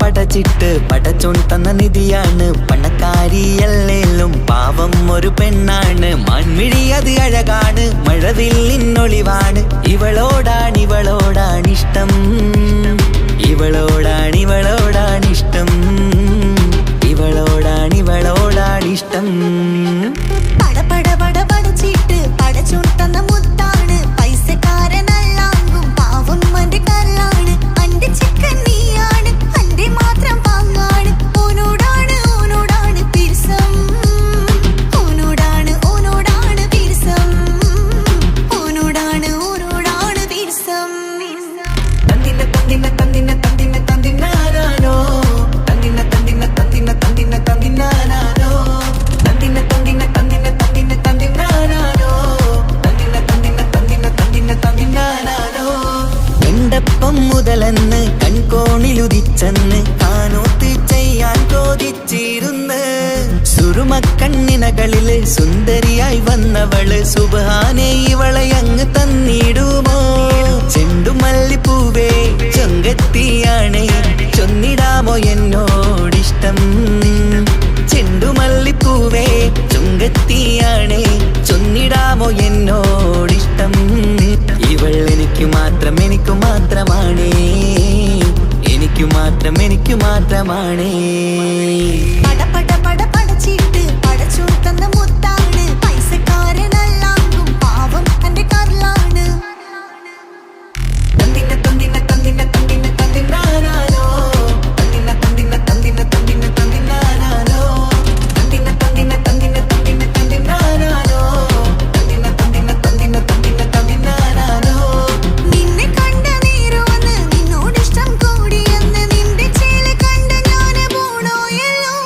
പടച്ചിട്ട് പടച്ചോൻ തന്ന നിധിയാണ് പണക്കാരിയല്ലേലും പാവം ഒരു പെണ്ണാണ്. മാൻമിഴി അത് അഴകാണ്, മഴവില്ലിന്നൊളിവാണ്. ഇവളോടാണിഷ്ടം, ഇവളോടാണിഷ്ടം, ഇവളോടാണിഷ്ടം. പടച്ചിട്ട് പടച്ചോൻ തന്ന മുത്താണ്, പൈസക്കാരനല്ലാങ്കും പാവം അന്റെ കരളാണ്. അന്റെ ചിക്കൻ നീയാണ്, അന്റെ മാത്രം പാങ്ങാണ്. ഓനോടാണ് പിരിസം, ഓനോടാണ് പിരിസം, ഓനോടാണ് പിരിസം. തന്തിന തന്തിന തന്തിന തന്തിന തന്തിനാനോ, തന്തിന തന്തിന തന്തിന തന്തിന തന്തിനാനോ, തന്തിന തന്തിന തന്തിന തന്തിന തന്തിനാനോ, തന്തിന തന്തിന തന്തിന തന്തിന തന്തിനാനോ. എണ്ടപ്പം മുതലെന്ന് കൺകോണിലുദിച്ചെന്ന് കാനോത്ത് ചെയ്യാൻ ചോദിച്ചിരുന്ന്. സുറുമക്കണ്ണിനകളില് സുന്ദരിയായി വന്നവള് സുബ്ഹാനേ ഇവളെ അങ്ങ് തന്നിടുമോ? ചെണ്ടുമല്ലിപ്പൂവേ ചൊങ്കത്തിയാണ്, ചൊന്നിടാമോ എന്നോടിഷ്ടം? ചെണ്ടുമല്ലിപ്പൂവേ ചൊങ്കത്തിയാണ്, ചൊന്നിടാമോ എന്നോടിഷ്ടം? ഇവൾ എനിക്ക് മാത്രമാണേ, എനിക്ക് മാത്രമാണേ. പടച്ചിട്ട് പടച്ചോൻ തന്ന മുത്താണ്, പൈസക്കാരനല്ലാങ്കും പാവം അന്റെ കരളാണ്. തന്തിന തന്തിന തന്തിന തന്തിന തന്തിനാനോ, തന്തിന തന്തിന തന്തിന തന്തിന തന്തിനാനോ, തന്തിന തന്തിന തന്തിന തന്തിന തന്തിനാനോ, തന്തിന തന്തിന തന്തിന തന്തിന തന്തിനാനോ. നിന്നെ കണ്ട നേരമെന്ന് നിന്നോടിഷ്ടം കൂടിയെന്ന് നിന്റെ ചേല് കണ്ട ഞാന് പോണോയല്ലോ.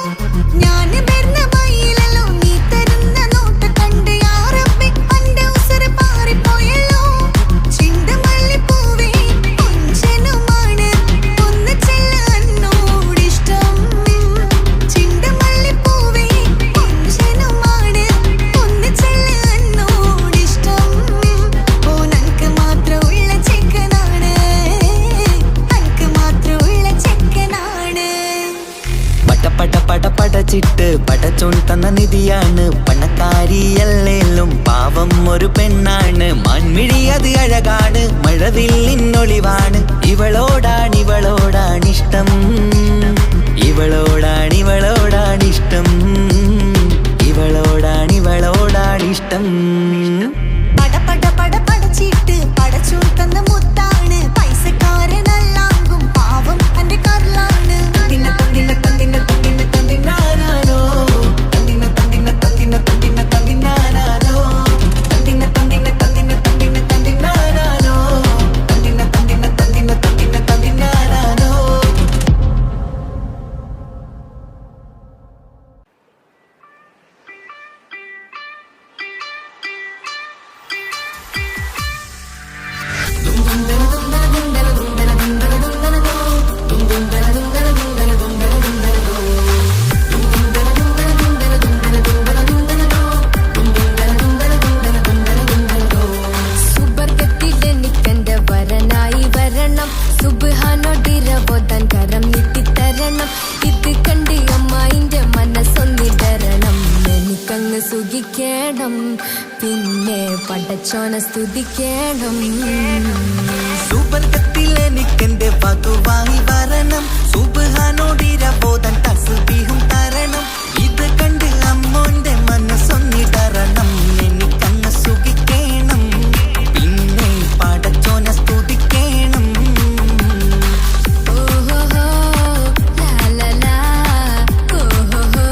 ഞാന് വരുന്ന വഴിയിലല്ലോ നീ തരുന്ന നോട്ട് കണ്ട് യാ റബ്ബി അന്റെ ഉസറ് പാറിപ്പോയല്ലോ. ചെണ്ടുമല്ലിപ്പൂവേ കൊഞ്ചനുമാണ്, ഒന്ന് ചെല്ല് എന്നോടിഷ്ടം. ചെണ്ടുമല്ലിപ്പൂവേ കൊഞ്ചനുമാണ്, ഒന്ന് ചെല്ല് എന്നോടിഷ്ടം. ഓനക്ക് മാത്രമുള്ള ചെക്കനാണ്, അനക്ക് മാത്രമുള്ള ചെക്കനാണ്. പടച്ചിട്ട് പടച്ചോൻ തന്ന നിധിയാണ് പണക്കാരിയല്ലേലും പാവം ഒരു പെണ്ണാണ്. മാൻമിഴി അത് അഴകാണ്, മഴവില്ലിന്നൊളിവാണ്. ഇവളോടാണിഷ്ടം, ഇവളോടാണിഷ്ടം, ഇവളോടാണിഷ്ടം. പടച്ചിട്ട് പടച്ചോൻ തന്ന മുത്താണ്, പൈസക്കാരനല്ലാങ്കും പാവം അന്റെ കരളാണ്. തന്തിന തന്തിന തന്തിന തന്തിന തന്തിനാനോ, തന്തിന തന്തിന തന്തിന തന്തിന തന്തിനാനോ, തന്തിന തന്തിന തന്തിന തന്തിന തന്തിനാനോ, തന്തിന തന്തിന തന്തിന തന്തിന തന്തിനാനോ. സുബർഗത്തിലെനിക്കെന്റെ വരനായി വരണം, സുബ്ഹാനോടിരവോതാൻ കരം നീട്ടിത്തരണം. ഇത് കണ്ട് അമ്മായിന്റെ മനസ്സൊന്നിടരണം. എനിക്കങ്ങ് സുഖിക്കണം, പിന്നെ പടച്ചോനെ സ്തുതിക്കണം. സുബർഗത്തിലെനിക്കെന്റെ വധുവായി വരണം, സുബ്ഹാനോടിരവോതാൻ തസ്ബീഹും തരണം. ഇത് കണ്ട് അമ്മോന്റെ മനസ്സൊന്നിടരണം. എനിക്കങ്ങ് സുഖിക്കണം, പിന്നെ പടച്ചോനെ സ്തുതിക്കണം. ഓഹോഹോ ലാലലാ, ഓഹോഹോ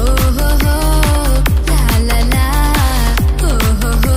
ഓഹോഹോ ലാലലാ, ഓഹോഹോ.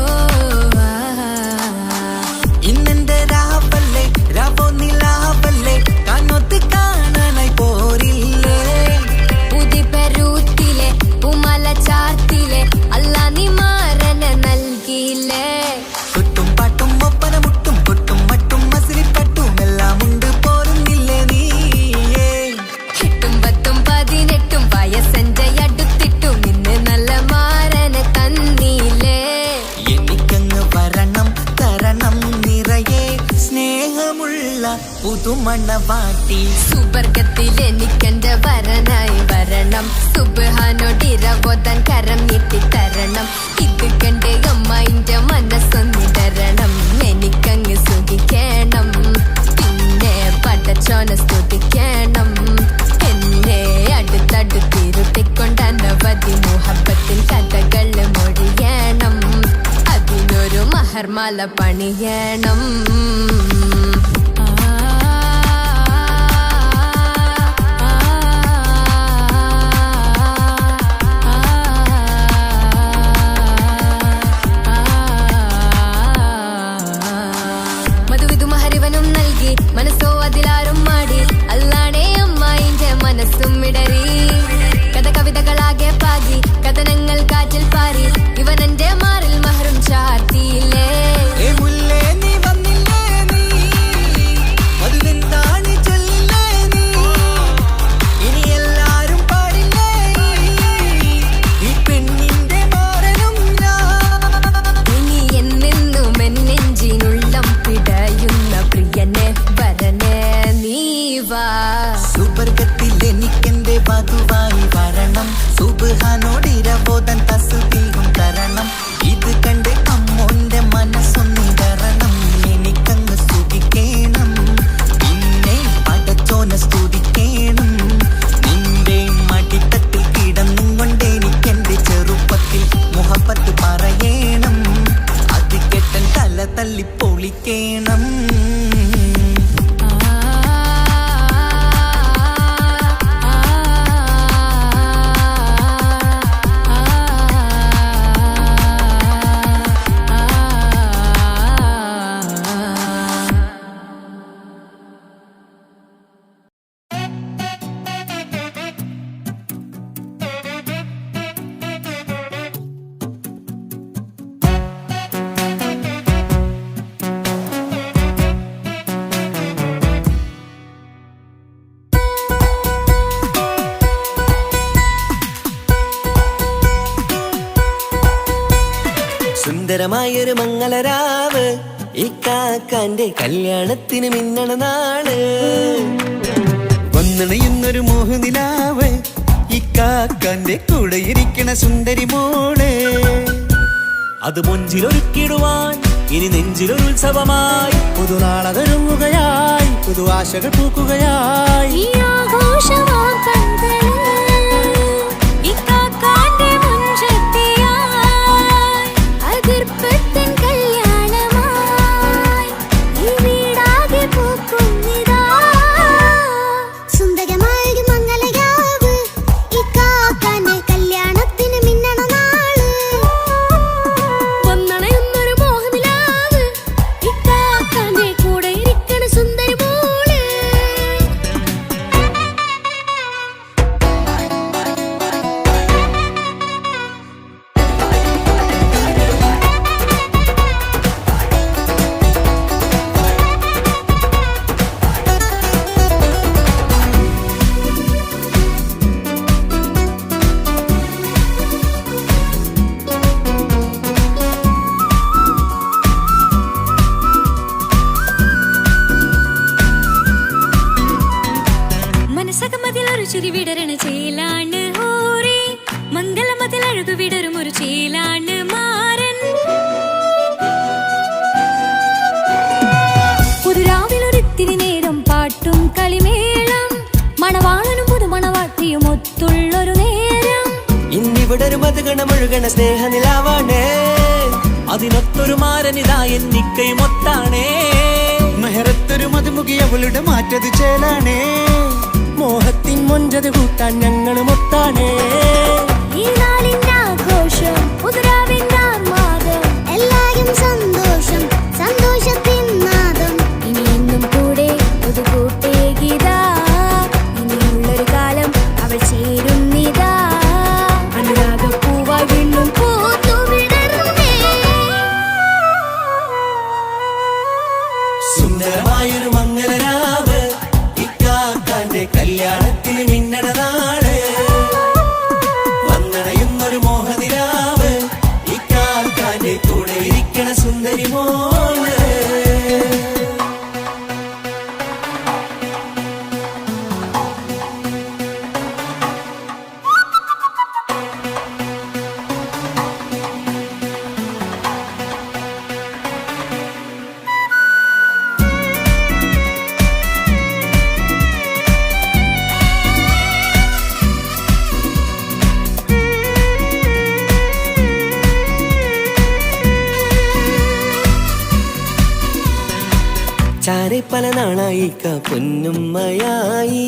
ചൊല്ല പുതുമണവാട്ടി. സുവർഗത്തിൽ എനിക്കെന്റെ വരനായി വരണം, സുബ്ഹാനോടിരവോദൻ കരം നീട്ടിത്തരണം. ഇത് കണ്ട് അമ്മന്റെ മനസ്സൊന്നിടരണം, എനിക്കങ്ങ് സുഖിക്കണം, പിന്നെ പടച്ചോനെ സ്തുതിക്കണം. എന്നെ അടുത്തടുത്തിരുത്തിക്കൊണ്ട് അനവധി മുഹബത്തിൻ കഥകൾ മൊഴിയണം, അതിനൊരു മഹർമാല പണിയണം. മനസ്സോ അതിലാരും മാടി, അല്ലാണേ അമ്മായിന്റെ മനസ്സും ഇടറി. കഥ കവിതകളാകെ പാകി, കഥനങ്ങൾ കാറ്റിൽ പാറി, ഇവനെന്റെ മാറിൽ മഹറും ചാർത്തിയില്ലേ. സുവർഗത്തിൽ എനിക്കെന്റെ വധുവായി വരണം, സുബ്ഹാനോടിരവോദൻ തസ്ബീഹും തരണം. ഇത് കണ്ട് അമ്മോന്റെ മനസ്സൊന്നിടരണം, എനിക്കങ്ങ് സുഖിക്കണം, പിന്നെ പടച്ചോനെ സ്തുതിക്കണം. നിന്റെ മടിത്തട്ടിൽ കിടന്നും കൊണ്ട് എനിക്കെന്റെ ചെറുപ്പത്തിൽ മുഹബത്ത് പറയണം, അത് കെട്ടൻ തല തല്ലി പൊളിക്കണം. സുന്ദരമായൊരു മംഗളരാവ്, ഇക്കാക്കാന്റെ കല്യാണത്തിന് മിന്നണ നാള്. വന്നണയുന്നൊരു മോഹനിലാവ്, ഇക്കാക്കാന്റെ കൂടെ ഇരിക്കണ സുന്ദരി മോള്. അത് മൊഞ്ചിലൊരുക്കിടുവാൻ ഇനി നെഞ്ചിലൊരു ഉത്സവമായി, പുതുനാളതൊരുങ്ങുകയായി, പുതു ആശകൾ പൂക്കുകയായി. വിടരണ ചേലാണ് ഹോറി, മംഗളമതിൽ അഴകു വിടരും ഒരു ചേലാണ് മാരൻ. പുതുരാവിലൊരിത്തിരി നേരം പാട്ടും കളിമേളം, മണവാളനും പുതുമണവാട്ടിയും ഒത്തുള്ളൊരു നേരം. ഇന്നിവിടെ ഒരു മധുഗണമൊഴുകണ സ്നേഹനിലാവാണേ, അതിനൊത്തൊരു മാരനിതാ എന്നിക്കയും ഒത്താണേ. മെഹറത്തൊരു മധുമുഖി അവളുടെ മാറ്റത് ചേലാണേ, മോഹത്തിൻ മൊഞ്ചത് കൂട്ടാൻ ഞങ്ങളും ഒത്താണേ. ഈ നാളിന്റെ ആഘോഷം, പുതുരാവിന്റെ ആർമാദം, എല്ലാരും സന്തോഷം, സന്തോഷത്തിൻ നാദം. ഇനി എന്നും കൂടെ പുതുകൂട്ടേ ഗീതാ, ഇനിയുള്ളൊരു കാലം അവൾ ചേരുന്നിതാ. അനുരാഗപ്പൂവായി വീണ്ടും പൂത്തുവിടർന്നേ. സുന്ദരമായൊരു മംഗളരാവ്, ഇക്കാക്കാന്റെ കല്യാണത്തിന് മിന്നണ നാള്. വന്നണയുന്നൊരു മോഹനിലാവ്, ഇക്കാക്കാന്റെ കൂടെ ഇരിക്കണ സുന്ദരി മോള്. ചാരെ പല നാളായി പൊന്നുമ്മയായി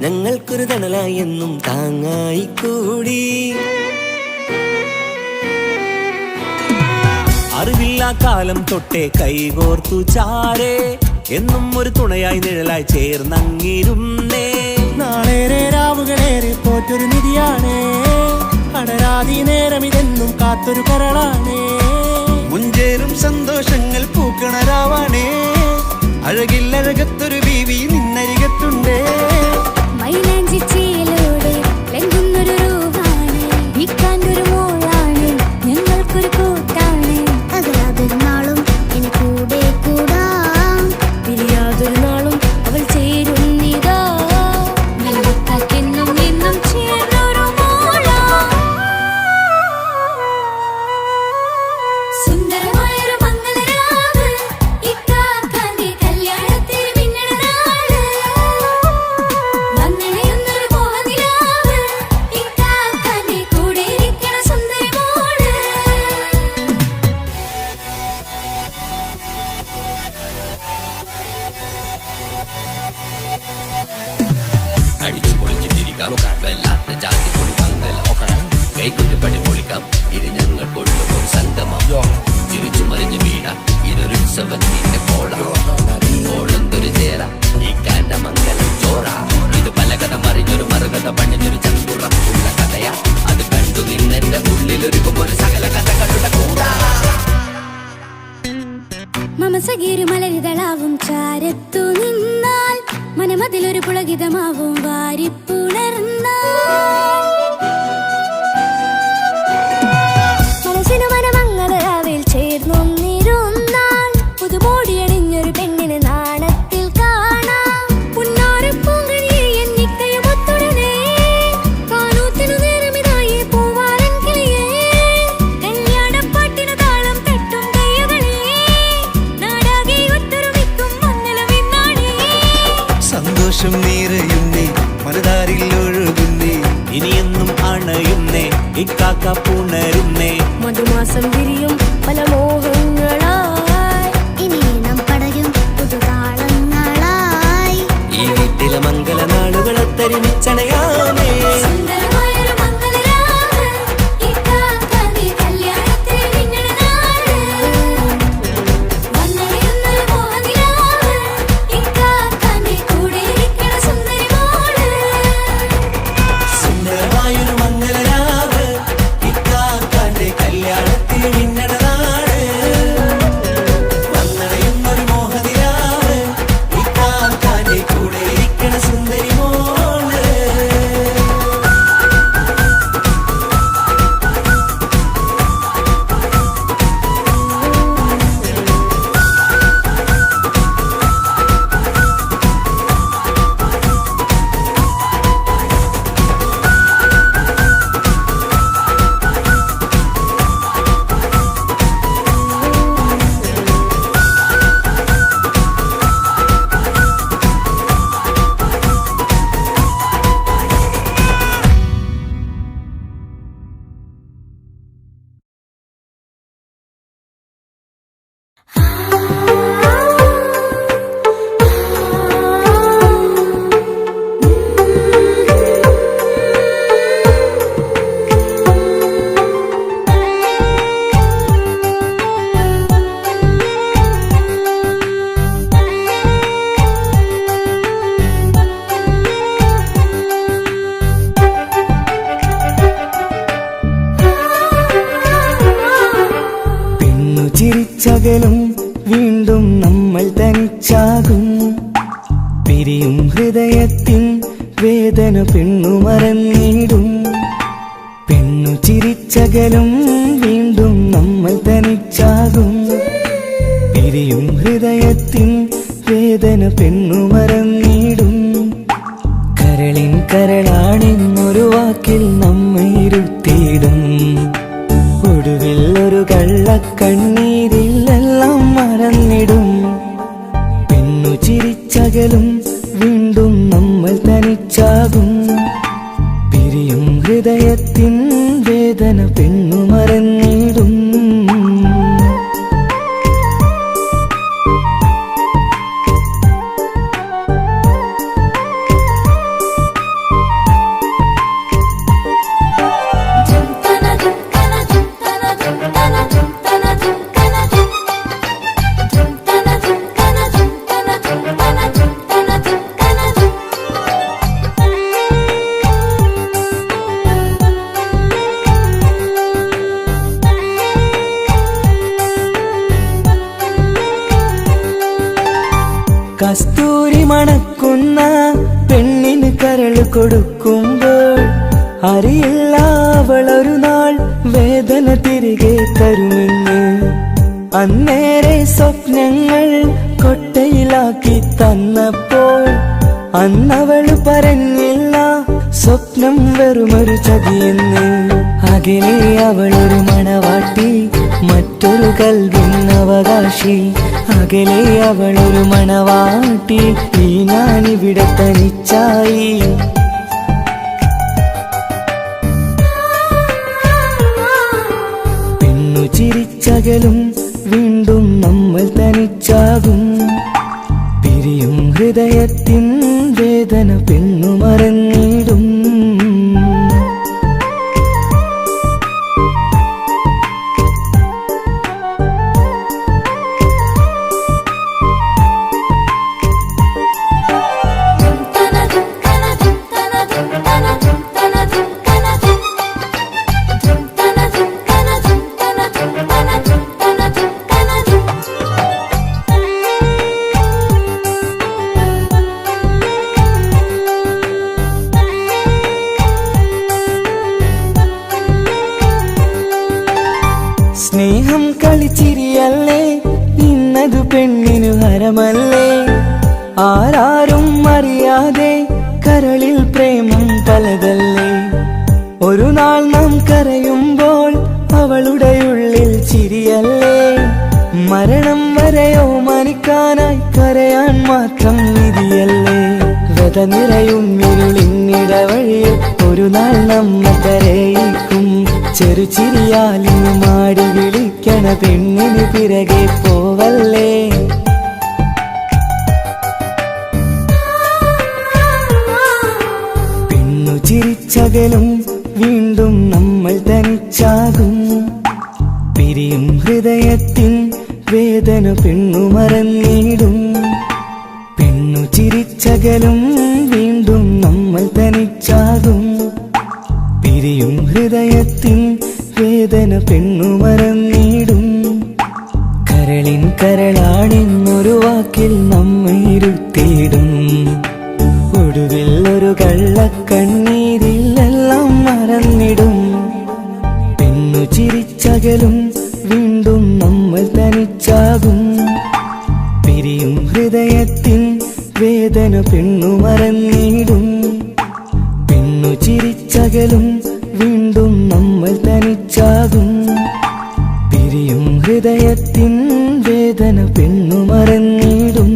ഞങ്ങൾക്കൊരു തണലായി എന്നും താങ്ങായി കൂടി. അറിവില്ലാ കാലം തൊട്ടേ കൈകോർത്തു ചാരേ എന്നും ഒരു തുണയായി നിഴലായി ചേർന്നങ്ങിരുന്നേ. നാളേറെ രാവുകളേറെ പോറ്റൊരു നിധിയാണേ, അടരാതി നേരം ഇതെന്നും കാത്തൊരു കരളാണേ. മുഞ്ചേറും സന്തോഷങ്ങൾ പൂക്കണരാവാണേ, അഴകില്ലഴകത്തൊരു ബീവി നിന്നരികത്തുണ്ടേ. മൈലാഞ്ചി ചേലോടെ ലംഘുന്നൊരു രൂപാണ്, ഇക്കാന്റൊരു മോളാണ്, ഞങ്ങൾക്കൊരു കൂട്ടാണ്. അകലാതൊരു നാളും ഇനി കൂടെ കൂടാം, പിരിയാതൊരു നാളും അവൾ ചേരുന്നിതാ. ഞങ്ങൾക്കെന്നും എന്നും ചേർന്നൊരു മോളാ. സുന്ദരമായൊരു മംഗളരാവ്, ഇക്കാക്കാന്റെ കല്യാണത്തിന് മിന്നണനാള്. വന്നണയുന്നൊരു മോഹനിലാവ്, ഇക്കാക്കാന്റെ കൂടെ ഇരിക്കണ സുന്ദരി മോള്. അടിച്ചു പൊളിച്ചിട്ടിരിക്കാം, വല്ലാത്ത ജാതി പൊളിക്കാങ്കല കൈകൊണ്ട് പണി പൊളിക്കാം. ഇത് ഞങ്ങൾ കൊള്ളുമൊരു സംഗമം, തിരിച്ചു മറിഞ്ഞു വീഴാം. ഇതൊരു ഉത്സവത്തിന്റെ കോളന്തൊരു ചേര, ഈ കാന്റ മംഗലം ചോറ. ഇത് പല കഥ മറിഞ്ഞൊരു മറുകഥ പണിഞ്ഞൊരു ചങ്കുറപ്പുള്ള കഥയാ. അത് കണ്ടു നിന്നെന്റെ ഉള്ളിലൊരുക്കും ഒരു സകല കഥകളുടെ കൂടാ. മമസഗീരു മലരിതളാവും ചാരത്തു നിന്നാൽ, മനമതിലൊരു പുളകിതമാവും വാരിപ്പുണർന്നാൽ. മനസ്സിനു മനമംഗളരാവിൽ ചേർന്നൊന്നിരുന്നാൽ, പുതുമോടിയണിഞ്ഞൊരു പെണ്ണിന് നാണത്തിൽ കാണാം. പുന്നാരപ്പൂങ്കണിയെ എന്നിക്കയും ഒത്തുടനെ, കാനൂത്തിനു നേരമിതായി പൂവാലൻ കിളിയേ. കല്യാണപ്പാട്ടിനു താളം തട്ടും കയ്യുകളേ, നാടാകെ ഒത്തൊരുമിക്കും മംഗളമെന്നാണേ. സന്തോഷം നിറയുന്നേ, മനതാരിൽ ഒഴുകുന്നേ, ഇനിയെന്നും അണയുന്നേ, ഇക്കാക്ക പുണരുന്നേ. മധുമാസം വിരിയും പല മോഹങ്ങളായി, ഇനി നാം പടരും പുതുതാളങ്ങളായി. ഈ വീട്ടിലെ മംഗളനാളുകളെ തരിമിച്ചണയാമേ. സുന്ദരമായൊരു മംഗളരാവ്, ഇക്കാക്കാന്റെ കല്യാണത്തിന് മിന്നണനാള്. വന്നണയുന്നൊരു മോഹനിലാവ്, ഇക്കാക്കാന്റെ കൂടെ ഇരിക്കണ സുന്ദരി മോള്. സുന്ദരമായൊരു മംഗളരാവ്, ഇക്കാക്കാന്റെ കല്യാണത്തിന് മിന്നണനാള്. വന്നണയുന്നൊരു മോഹനിലാവ്, ഇക്കാക്കാന്റെ കൂടെ ഇരിക്കണ സുന്ദരി മോള്. ചിരിച്ചകലും വീണ്ടും നമ്മൾ തനിച്ചാകും, പിരിയും ഹൃദയത്തിൻ വേദന പെണ്ണു മറന്നിടും. പെണ്ണു ചിരിച്ചകലും വീണ്ടും നമ്മൾ തനിച്ചാകും, പിരിയും ഹൃദയത്തിൻ വേദന പെണ്ണു മറന്നിടും. കരളിൻ കരളാണെന്നൊരു വാക്കിൽ നമ്മെ ഇരുത്തിയിടും, ഒടുവിൽ ഒരു കള്ളക്കണ്ണീരിലെല്ലാം മറന്നിടും. പെണ്ണു ചിരിച്ചകലും വീണ്ടും നമ്മൾ തനിച്ചാകും, പിരിയും ഹൃദയത്തിൻ വേദന പെണ്ണു മറന്നിടും. കസ്തൂരി മണക്കുന്ന പെണ്ണിന് കരൾ കൊടുക്കുമ്പോൾ അറിയില്ല അവളൊരു നാൾ വേദന തിരികെ തരുമെന്ന്. അന്നേരെ സ്വപ്നങ്ങൾ കൊട്ടയിലാക്കി തന്നപ്പോൾ അന്നവള് പറഞ്ഞില്ല സ്വപ്നം വെറുമൊരു ചതിയെന്ന്. അകലെ അവളൊരു മണവാട്ടി, മറ്റൊരു കൽവിൻ അവകാശി. അകലെ അവളൊരു മണവാട്ടി, ഈ ഞാനിവിടെ തനിച്ചായി. പെണ്ണു ചിരിച്ചകലും വീണ്ടും നമ്മൾ തനിച്ചാകും. പിരിയും ഹൃദയത്തിൻ വേദന പെണ്ണു മറന്നിടും. സ്നേഹം കളിച്ചിരിയല്ലേ, ഇന്നതു പെണ്ണിനു ഹരമല്ലേ. ആരാരും അറിയാതെ കരളിൽ പ്രേമം പലതല്ലേ. ഒരു നാൾ നാം കരയുമ്പോൾ അവളുടെ ഉള്ളിൽ ചിരിയല്ലേ. മരണം വരെയോ മനിക്കാനായി കരയാൻ മാത്രം വിധിയല്ലേ. വ്യത നിറയും ഇരുളിന്നിടവഴിയിൽ ഒരു നാൾ നമ്മ കരയിക്കും. ചെറുചിരിയാലിനു മാടി വിളിക്കണ പെണ്ണിന് പിറകെ പോവല്ലേ. പെണ്ണു ചിരിച്ചകലും വീണ്ടും നമ്മൾ തനിച്ചാകും. പിരിയും ഹൃദയത്തിൻ വേദന പെണ്ണു മറന്നിടും. പെണ്ണു ചിരിച്ചകലും വീണ്ടും നമ്മൾ തനിച്ചാകും. പിരിയും ഹൃദയത്തിൻ വേദന പെണ്ണു മറന്നിടും. കരളിൻ കരളാണെന്നൊരു വാക്കിൽ നമ്മെ ഇരുത്തിയിടും. ഒടുവിൽ ഒരു കള്ളക്കണ്ണീരിലെല്ലാം മറന്നിടും. പെണ്ണു ചിരിച്ചകലും വീണ്ടും നമ്മൾ തനിച്ചാകും. പിരിയും ഹൃദയത്തിൻ വേദന പെണ്ണു മറന്നിടും. പെണ്ണു ചിരിച്ചകലും വീണ്ടും നമ്മൾ തനിച്ചാകും. പിരിയും ഹൃദയത്തിൻ വേദന പെണ്ണു മറന്നിടും.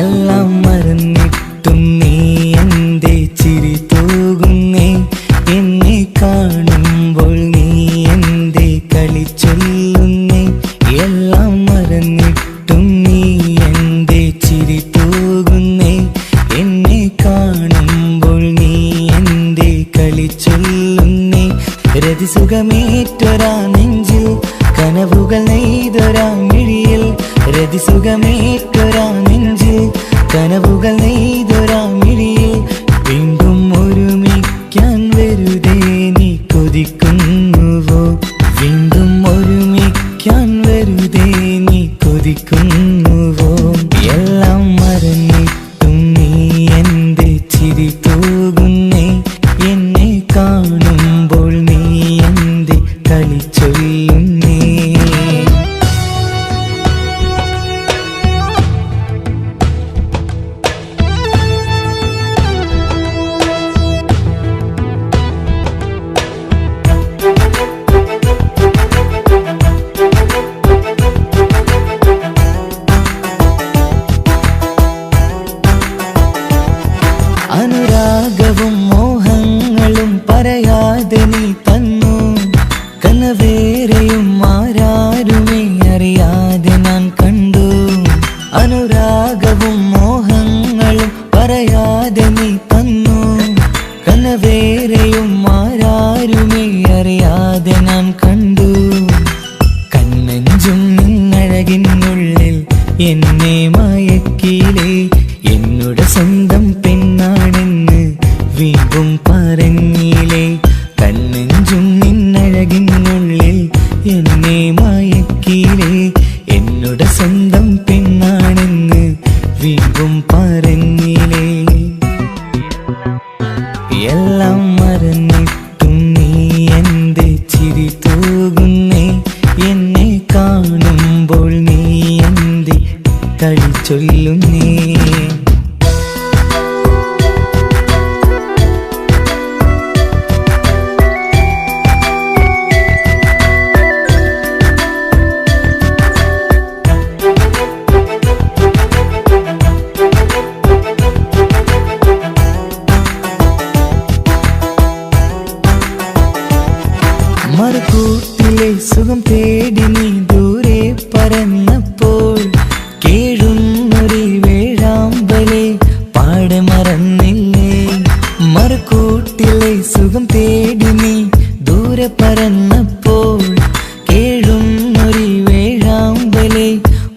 എല്ലാം മറന്നിട്ടും നീ എന്റെ ചിരി തൂകുന്നേ. എന്നെ കാണുമ്പോൾ നീ എന്റെ കളി ചൊല്ലുന്നേ. എല്ലാം മറന്നിട്ടും നീ എന്റെ ചിരി തൂകുന്നേ. എന്നെ കാണുമ്പോൾ നീ എന്റെ കളി ചൊല്ലുന്നേ. രതിസുഖമേറ്റൊരാ നെഞ്ചിൽ കനവുകൾ നെയ്തൊരാ മിഴിയിൽ. രതിസുഖമേറ്റൊരാ നെഞ്ചിൽ കനവുകൾ നെയ്തൊരാ മിഴിയിൽ. വീണ്ടും ഒരുമിക്കാൻ വെറുതെ നീ കൊതിക്കുന്നുവോ. വീണ്ടും ഒരുമിക്കാൻ വെറുതെ നീ കൊതിക്കുന്നുവോ. എല്ലാം മറന്നിട്ടും നീ എന്റെ ചിരി തൂകുന്നേ. എന്നെ കാണുമ്പോൾ നീ എന്റെ കളി ചൊല്ലുന്നേ. അനുരാഗവും മോഹ വേറെയും ആരാരുമേ അറിയാതെ നാം കണ്ടു. കണ്ണഞ്ചും നിന്നഴകിനുള്ളിൽ എന്നെ മയക്കിയിലേ, എന്നോട് സ്വന്തം പെണ്ണാണെന്ന് വീണ്ടും പറഞ്ഞില്ലേ. കണ്ണഞ്ചും നിന്നഴകിനുള്ളിൽ എന്നെ മയക്കിയിലേ, എന്നോട് സ്വന്തം പെണ്ണാണെന്ന് വീണ്ടും പറഞ്ഞില്ലേ. എല്ലാം മറന്നിട്ടും നീ എന്റെ ചിരി തൂകുന്നേ, എന്നെ കാണുമ്പോൾ നീ എന്റെ കളി ചൊല്ലുന്നേ. മറുകൂട്ടിലെ സുഖം തേടി നീ ദൂരെ പറന്നപ്പോൾ, കേഴുന്നൊരു വേഴാമ്പലെ പാടെ മറന്നില്ലേ. മറുകൂട്ടിലെ സുഖം തേടി നീ ദൂരെ പറന്നപ്പോൾ, കേഴുന്നൊരു വേഴാമ്പലെ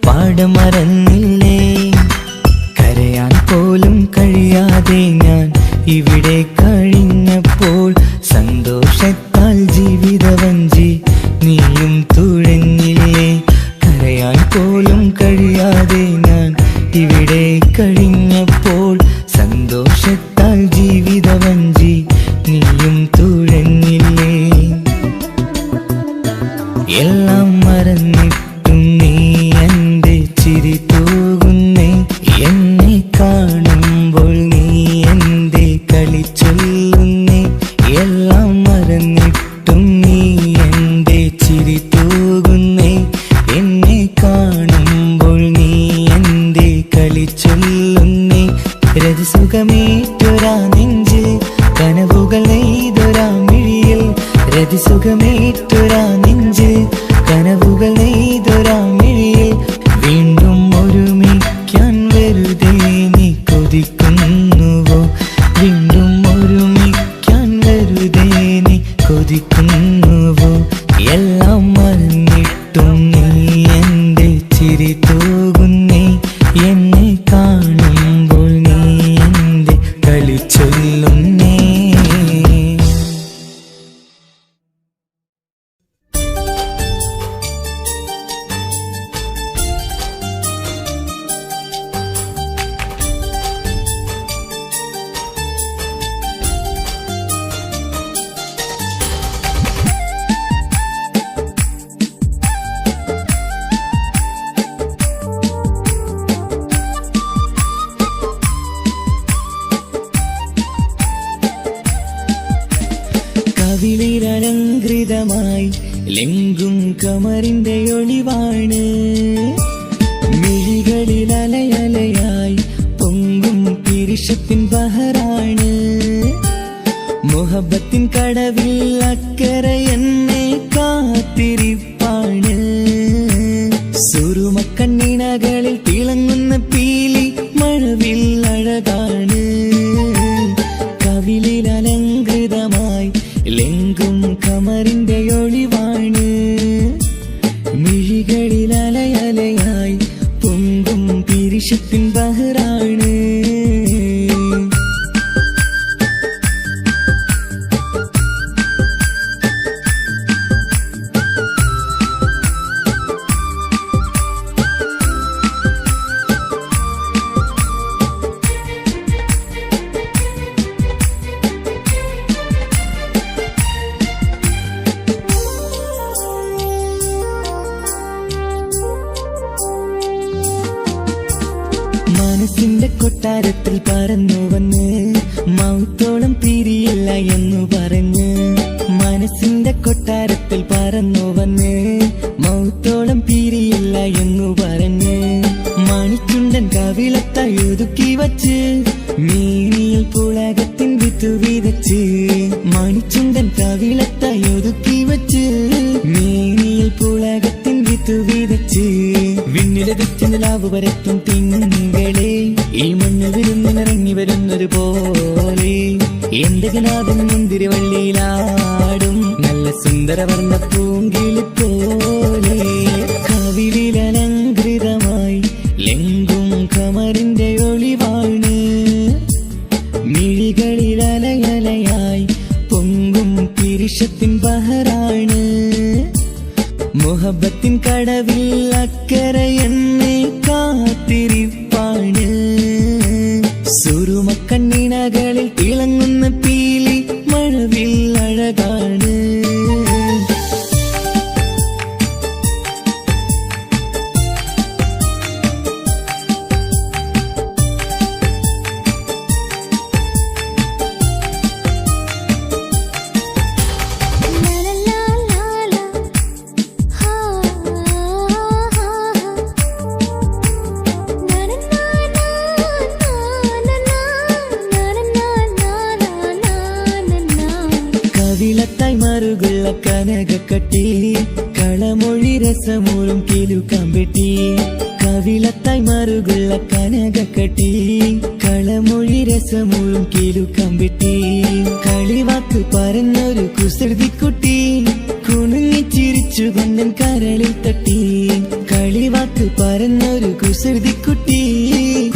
പാടെ മറന്നില്ലേ. കരയാൻ പോലും കഴിയാതെ ഞാൻ ഇവിടെ കഴിഞ്ഞപ്പോൾ, സന്തോഷത്താൽ ജീവിതവഞ്ചി നീയും തുഴഞ്ഞില്ലേ. കരയാൻ പോലും കഴിയാതെ ഞാൻ ഇവിടെ കഴിഞ്ഞപ്പോൾ, സന്തോഷത്താൽ ജീവിതവഞ്ചി നീയും തുഴഞ്ഞില്ലേ. എല്ലാം മറന്നിട്ടും നീ എന്റെ ചിരി തൂകുന്നേ, എന്നെ കാണുമ്പോൾ നീ എന്റെ കളി ചൊല്ലുന്നേ. എല്ലാം മറന്നിട്ടും നീ എന്റെ ചിരി തൂകുന്നേ, എന്നെ കാണുമ്പോൾ നീ എന്റെ കളി ചൊല്ലുന്നേ. രതിസുഖമേറ്റൊരാ നെഞ്ചിൽ കനവുകൾ നെയ്തൊരാ മിഴിയിൽ, രതിസുഖമേറ്റൊരാ നെഞ്ചിൽ കനവുകൾ നെയ്തൊരാ മിഴിയിൽ, വീണ്ടും ഒരുമിക്കാൻ വെറുതെ നീ കൊതിക്കുന്നുവോ, വീണ്ടും ഒരുമിക്കാൻ വെറുതെ നീ കൊതിക്കുന്നുവോ. എല്ലാം മറന്നിട്ടും നീ എന്റെ ചിരി തൂകുന്നേ, എന്നെ കാണുമ്പോൾ നീ എന്റെ കളി ചൊല്ലുന്നേ. കവിളിലലങ്കൃതമായി ലെങ്കും കമറിന്റെ ഒളിവാണ്, മിഴികളിൽ അലയലയായി പൊങ്കും പിരിശത്തിൻ ബഹറാണ്. മുഹബത്തിൻ കടവിൽ അക്കരെ എന്നെ കാത്തിരിപ്പാണ്. സുറുമക്കണ്ണിണകളിൽ തിളങ്ങുന്ന പീലി മഴവിൽ അഴകാണ്. കവിളിൽ അലങ്കൃതമായി ലെങ്കും കമറിന്റെ ഒളിവാണ്, മിഴികളിൽ അലയലയായി പൊങ്കും പിരിശത്തിൻ ബഹറാണ്. മനസ്സിന്റെ കൊട്ടാരത്തിൽ പറന്നു വന്ന് മൗത്തോളം പിരിയില്ല എന്നു പറഞ്ഞ്, മനസ്സിന്റെ കൊട്ടാരത്തിൽ പറന്നു വന്ന് മൗത്തോളം പിരിയില്ല എന്നു പറഞ്ഞ്, മണിച്ചുണ്ടൻ കവിളത്തായി ഒതുക്കി വച്ച് മീനിയിൽ പുളകത്തിൻ വിത്തു വിതച്ച്, മണിച്ചുണ്ടൻ കവിളത്തായി ഒതുക്കി വച്ച് മീനിയിൽ പുളകത്തിൻ വിത്തു വിതച്ച്, വിണ്ണിലതിച്ച് നിലാവ് വരത്തും തിങ്കളെ ഈ മണ്ണ് വിരുന്നിനിറങ്ങി വരുന്നൊരു പോലെ, എന്റെ ഗനാഥൻ മുന്തിരിവള്ളിയിലാടും നല്ല സുന്ദരവർണ്ണ പൂങ്കിളി പോലെ കവിളിലലങ്കൃതമായി ലെങ്കും കമറിന്റെ ഒളിവാണ് മിഴികളിലലയലയായി പൊങ്കും പിരിശത്തിൻ ബഹറാണ് മുഹബത്തിൻ കടവിൽ അക്കരെ എന്നെ കാത്തിരിപ്പാണ് സുറുമക്കണ്ണിണകളിൽ തിളങ്ങുന്ന പീലി മഴവിൽ അഴകാണ് കവിളത്തായി മറുകുള്ള കനകക്കട്ടി കളമൊഴി രസമൂറും കിലുക്കാമ്പെട്ടി കവിളത്തായി മറുകുള്ള കനകക്കട്ടി കളമൊഴി രസമൂറും കിലുക്കാമ്പെട്ടി കളിവാക്ക് പറഞ്ഞൊരു കുസൃതിക്കുട്ടി കുണുങ്ങിച്ചിരിച്ചു കൊണ്ടൻ കരളിൽ തട്ടി കളിവാക്ക് പറഞ്ഞൊരു കുസൃതിക്കുട്ടി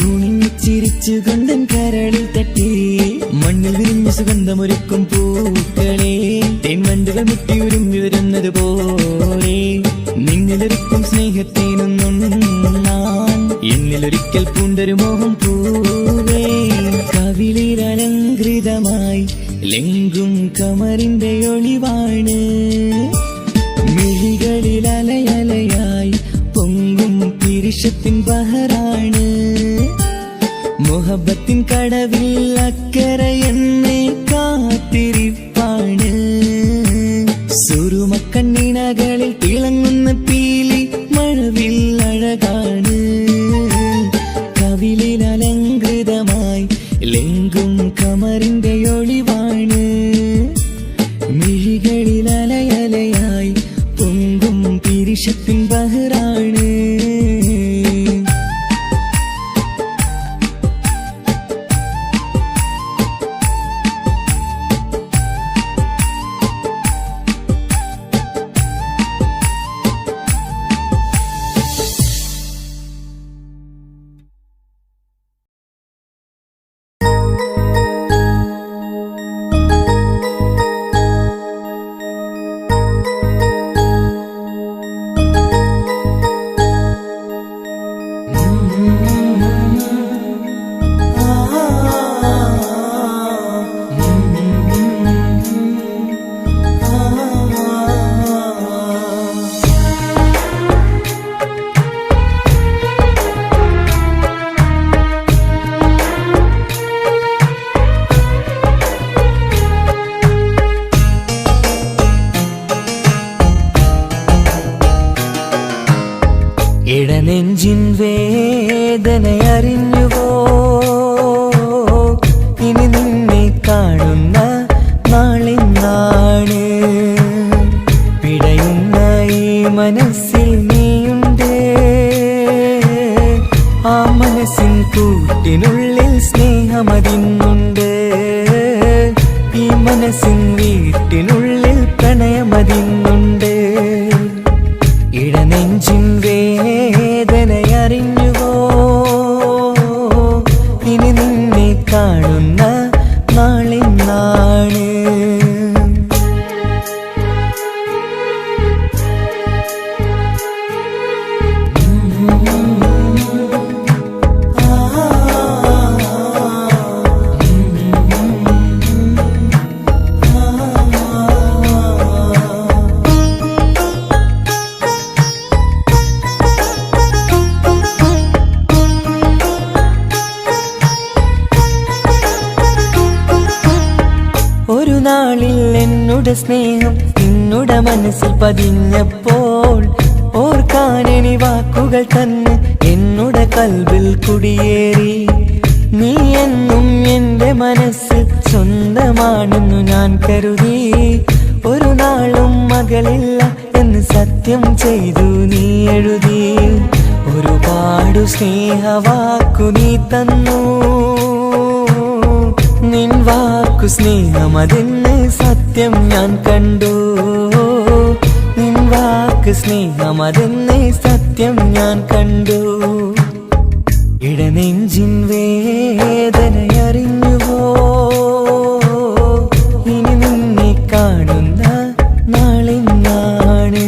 കുണുങ്ങിച്ചിരിച്ചു കൊണ്ടൻ കരളിൽ തട്ടി മണ്ണിൽ വിരിഞ്ഞ സുഗന്ധമൊരുക്കും പൂക്കളെ തെന്മണ്ടുകൾ മുട്ടിയുരുമ്പി വരുന്നത് പോലെ നിന്നിലൊരുക്കും സ്നേഹത്തേനൊന്നുണ്ണാൻ എന്നിലൊരിക്കൽ പൂണ്ടൊരു മോഹം പൂവേ കവിളിലലങ്കൃതമായി ലെങ്കും കമറിന്റെ ഒളിവാണ് മിഴികളിലലയലയായി പൊങ്കും പിരിശത്തിൻ ബഹറാണ് മുഹബത്തിൻ കടവിൽ അക്കരെ എന്നെ കാത്തിരിപ്പാണ് സുറുമക്കണ്ണിണകളിൽ തിളങ്ങുന്ന പീലി മഴവിൽ അഴകാണ് കവിളിലലങ്കൃതമായി ലെങ്കും കമറിന്റെ ഒളിവാണ് മിഴികളിലലയലയായി പൊങ്കും പിരിശത്തിൻ ബഹറാണ് ഇടനെഞ്ചിൻ വേദനയറിഞ്ഞുവോ ഇനി നിന്നെ കാണുന്ന നാളെന്നാണ് പിടയുന്ന ഈ മനസ്സിൽ നീയുണ്ട് ആ മനസ്സിൻ കൂട്ടിനുള്ളിൽ സ്നേഹമതിന്നുണ്ട് ഈ മനസ്സിൻ വീട്ടിനുള്ളിൽ പ്രണയമതിന്നുണ്ട് ഇടനെഞ്ചിൻ വേദനയറിഞ്ഞുവോ ഇനി നിന്നെ കാണുന്ന നാളെന്നാണ് ഒരു നാളിൽ എന്നോട് സ്നേഹം നിന്നുടെ മനസ്സിൽ പതിഞ്ഞപ്പോൾ ഓർക്കാനെനി വാക്കുകൾ തന്നെ എന്നോട് കൽബിൽ കുടിയേറി നീ എന്നും എന്റെ മനസ്സിൽ സ്വന്തമാണെന്നു ഞാൻ കരുതി ഒരു നാളും മകളില്ല എന്ന് സത്യം ചെയ്തു നീ എഴുതി ഒരുപാടു സ്നേഹവാക്കു നീ തന്നു നിൻ വാക്കു സ്നേഹമതെന്ന് സത്യം ഞാൻ കണ്ടു. നിൻ വാക്ക് സ്നേഹമതെന്ന് സത്യം ഞാൻ കണ്ടു. ഇടനെഞ്ചിൻ വേദനയറിഞ്ഞുവോ ഇനി നിന്നെ കാണുന്ന നാളിന്നാണ്.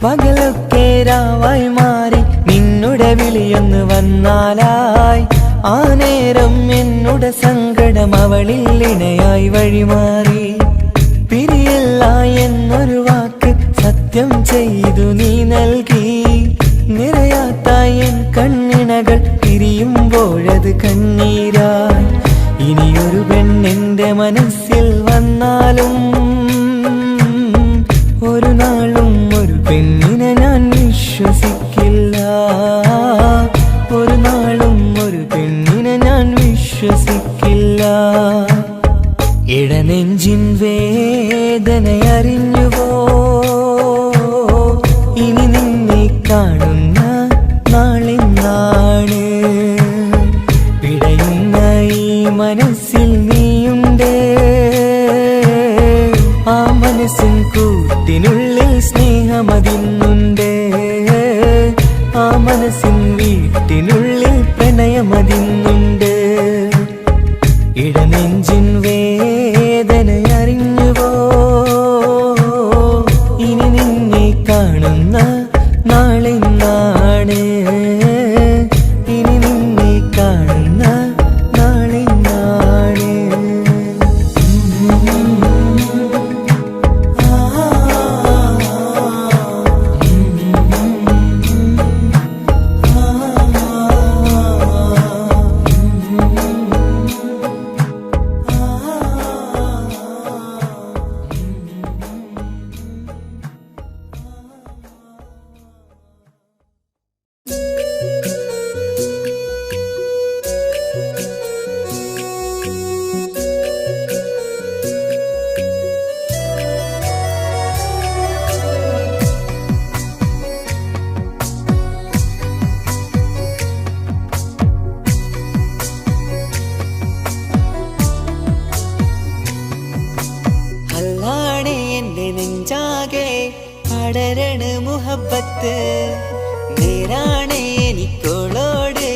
പകലൊക്കെ രാവായി മാറി നിന്നുടെ വിളിയൊന്ന് വന്നാലായി. ആ നേരം എന്നുടെ സങ്കടം അവളിൽ ഇണയായി വഴിമാറി. പിരിയല്ല എന്നൊരു വാക്ക് സത്യം ചെയ്തു നീ നൽകി. നിറയാത്ത എൻ കണ്ണിണകൾ പിരിയുമ്പോഴത് കണ്ണീരായി. ഇനിയൊരു പെണ്ണെന്റെ മനസ്സിൽ വന്നാലും ഒരു നാളും ഒരു പെണ്ണിനെ ഞാൻ വിശ്വസിക്കില്ല. ഒരു നാളും ഒരു പെണ്ണിനെ ഞാൻ വിശ്വസിക്കില്ല. ഇടനെഞ്ചിൻ വേദനയറിഞ്ഞുവോ ഇനി നിന്നെ കാണുന്ന നാളിന്നാണ്. പിടയുന്ന ഈ മനസ്സിൽ നീയുണ്ട്. ആ മനസ്സിൻ കൂട്ടിനുള്ളിൽ സ്നേഹമതിന്നുണ്ട്. ആ മനസ്സിൻ വീട്ടിനുള്ളിൽ പ്രണയമതിന്നുണ്ട്. ഇടനെഞ്ചിൻ വേദനയറിഞ്ഞുവോ ഇനി നിന്നെ കാണുന്ന നാളിന്നാണ്. ഇനി നിന്നെ കാണുന്ന നാളിന്നാണ്. അല്ലാണേ എന്റെ നെഞ്ചാകെ പടരണ മുഹബത്ത്. നേരാണേ എനിക്കോളോട്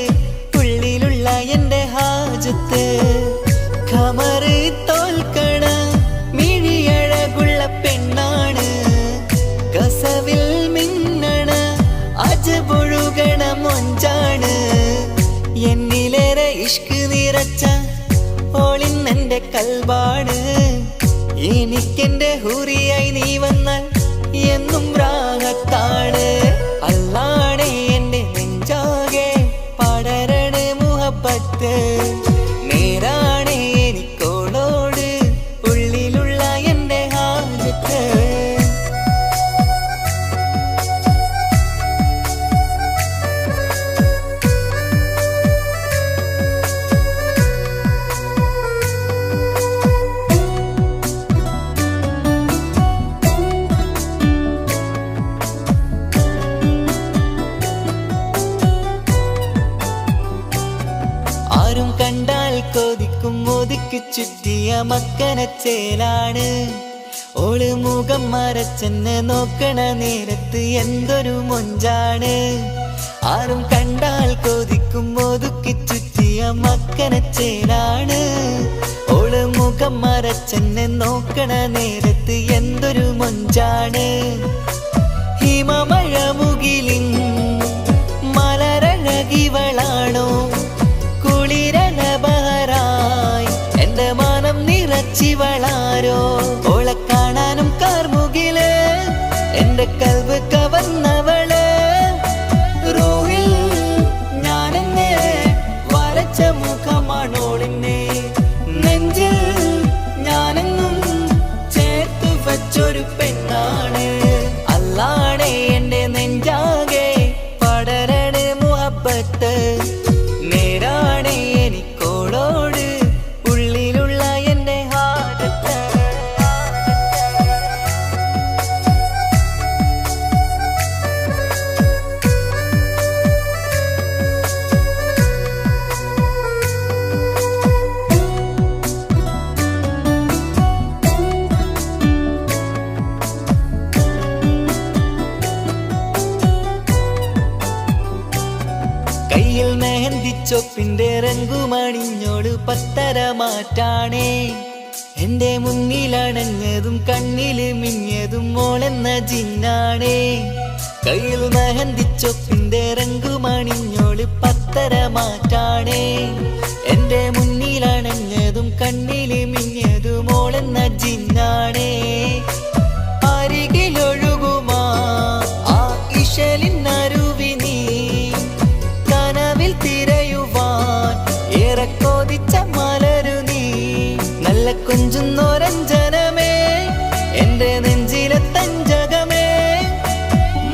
ഉള്ളിലുള്ള എന്റെ ഹാജത്ത്. ഖമറ് തോൽക്കണ മിഴിയഴകുള്ള പെണ്ണാണ്. കസവിൽ മിന്നണ അജപൊഴുകണ മൊഞ്ചാണ്. എന്നിലേറെ ഇഷ്ക് നിറച്ച ഓളിന്നെന്റെ കൽബാണ്. എനിക്കെന്റെ ഹൂറിയായി നീ വന്നാൽ എന്നും രാഗത്താണ്. അല്ലാണേ എന്റെ നെഞ്ചാകെ പടരണ മുഹബത്ത്. നേരാണേ എനിക്കോളോട് ഉള്ളിലുള്ള എന്റെ ഹാജത്ത്. ആരും കണ്ടാൽ കൊതിക്കും ഒതുക്കി ചുറ്റിയ മക്കനച്ചേലാണ്. ഓള് മുഖം മറച്ചെന്നെ നോക്കണ നേരത്ത് എന്തൊരു മൊഞ്ചാണ്. ആരും കണ്ടാൽ കൊതിക്കും ഒതുക്കി ചുറ്റിയ മക്കനച്ചേലാണ്. ഓള് മുഖം മറച്ചെന്നെ നോക്കണ നേരത്ത് എന്തൊരു മൊഞ്ചാണ്. ഹിമമഴ മുകിലിൻ മലരഴകിവളാണോ കുളിരല ബഹറായി എന്റെ മാനം നിറച്ചിവളാരോ. ഓളെ കാണാനും കാർമുകില് എന്റെ കൽബ് കവർന്നവള്. റൂഹിൽ ഞാനെന്നെ വരച്ച മുഖമാണോളിന്നെ. നെഞ്ചിൽ തുണച്ചൊരു പെണ്ണാണ്. അല്ലാണേ എന്റെ നെഞ്ചാകെ പടരണ മുഹബത്ത്. നേരാണേ എനിക്കോളോട് ഉള്ളിലുള്ള എന്റെ ഹാജത്ത്. കയ്യിൽ മെഹന്തിച്ചൊപ്പിന്റെ രംഗുമണിഞ്ഞോട് പത്തര മാറ്റാണേ. എന്റെ മുന്നിലണഞ്ഞതും കണ്ണില് മിഞ്ഞതും മോളെന്ന ജിന്നാണേ. കയ്യിൽ മെഹന്തിച്ചൊപ്പിന്റെ രംഗുമണിഞ്ഞോട് പത്തര മാറ്റാണേ. എന്റെ മുന്നിലണഞ്ഞതും കണ്ണില് മിഞ്ഞതും മോളെന്ന ജിന്നാണേ. അരികിലൊഴുകുമാ ആ ഇശലിനരുവി നീ കനവിൽ തിരയുവാൻ ഏറെ കൊതിച്ച മലരു നീ. നല്ല കുഞ്ചുന്നോരഞ്ജനമേ എന്റെ നെഞ്ചിലെ തഞ്ചകമേ.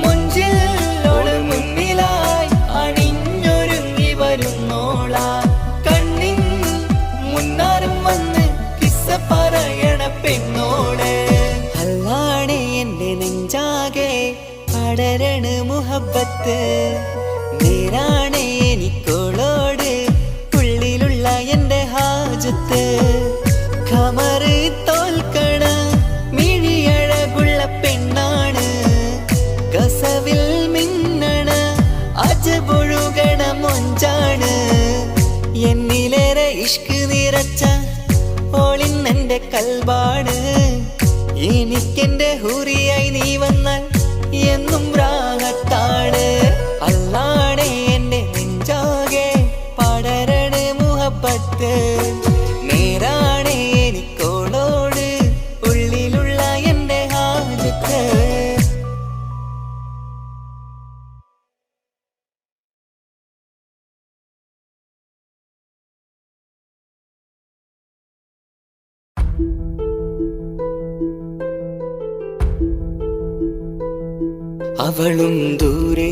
മുഞ്ചിലോട് മുന്നിലായി അണിഞ്ഞൊരുങ്ങി വരുന്നോള. കണ്ണിൻ മുന്നാരും വന്ന് കിസ്സ പറയണ പെണ്ണോട്. അല്ലാണേ എന്റെ നെഞ്ചാകെ പടരണ മുഹബത്ത്. നേരാണേ എനിക്കോളോട് ഉള്ളിലുള്ള എന്റെ ഹാജത്ത്. ഖമറ് തോൽക്കണ മിഴിയഴകുള്ള പെണ്ണാണ്. കസവിൽ മിന്നണ അജബൊഴുകണ മൊഞ്ചാണ്. എന്നിലേറെ ഇഷ്ക് നിറച്ച ഓളിന്നെന്റെ കൽബാണ്. എനിക്കെന്റെ ഹൂറിയായി നീ വന്നാൽ എന്നും രാഗത്താണ്. അല്ലാണേ എന്റെ നെഞ്ചാകെ പടരണ മുഹബത്ത്. നേരാണേ എനിക്കോളോട് ഉള്ളിലുള്ള എന്റെ ഹാജത്ത്. അവളും ദൂരെ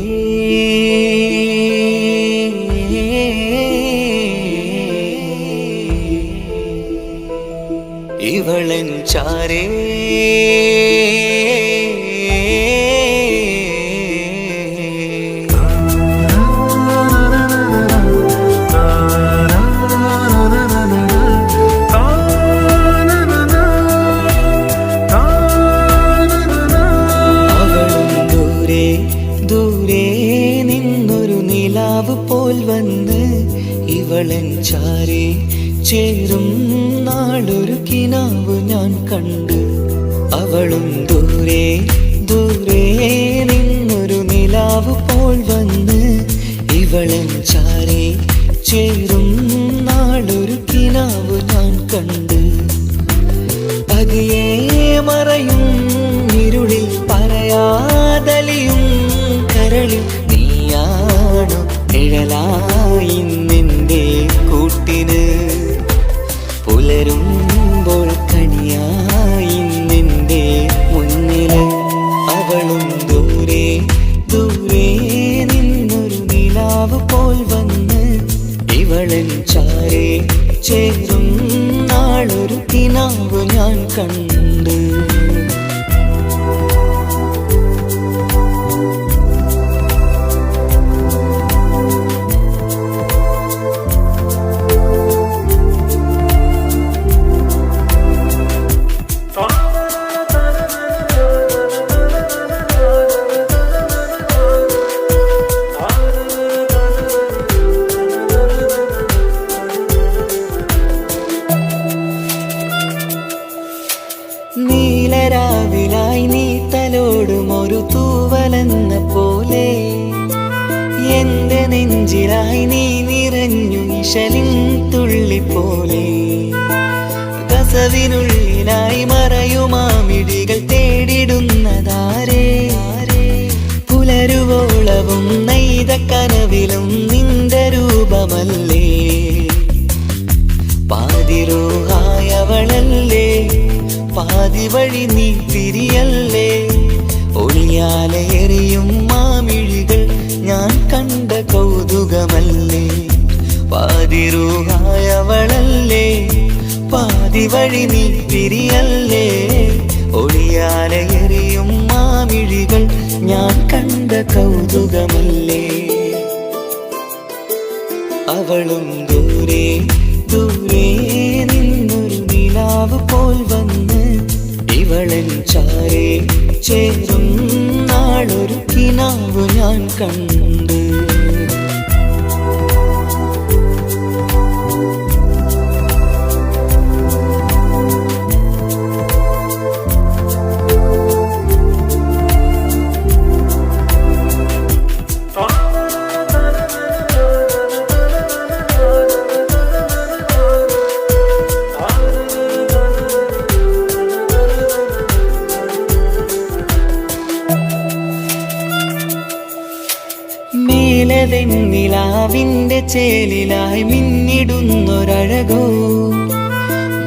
ഇവളൻ ചാരേ. പോൽ വന്ന് ഇവളൻ ചാരേ ചേരും നാളൊരു കിനാവ് ഞാൻ കണ്ട്. അവളും ദൂരെ ദൂരെ നിന്നൊരു നിലാവ് പോൽ വന്ന് ഇവളൻ ചാരേ ചേരും നാളൊരു കിനാവ് ഞാൻ കണ്ട്. പതിയെ മറയും ഇരുളിൽ പറയാതലിയും കരളിൽ നീയാണു നിഴലായി നിന്റെ കൂട്ടിന്. പുലരുമ്പോൾ കണിയായി നിന്റെ മുന്നില്. അവളും ദൂരെ ദൂരെ നിന്നൊരു നിലാവ് പോൽ വന്ന് ഇവളൻ ചാരേ ചേരും നാളൊരു കിനാവ് ഞാൻ കണ്ട്. നീലരാവിലായി നീ തലോടും ഒരു തൂവലെന്ന പോലെ എന്റെ നെഞ്ചിലായി നീ നിറഞ്ഞു ഇശലിൻ തുള്ളി പോലെ. കസവിനുള്ളിലായി മറയുമാമിടികൾ തേടിടുന്നതാരേ. പുലരുവോളവും നെയ്ത കനവിലും നിന്റെ രൂപമല്ലേ. പാതിരൂഹായവളല്ലേ പാതി വഴി നീ തിരിയല്ലേ. ഒളിയാലെ എറിയും മാമിഴികൾ ഞാൻ കണ്ട കൗതുകമല്ലേ. പാതിരൂഹായവളല്ലേ, പാതി വഴി നീ തിരിയല്ലേ. ഒളിയാലെ എറിയും മാമിഴികൾ ഞാൻ കണ്ട കൗതുകമല്ലേ. അവളും ദൂരെ ദൂരെ നിന്നൊരു നിലാവ് പോൽ വന്ന് ഇവളൻ ചാരേ ചേരും നാളൊരു കിനാവ് ഞാൻ കണ്ട്. നിലാവിന്റെ ചേലിലായി മിന്നിടുന്നൊരഴകോ,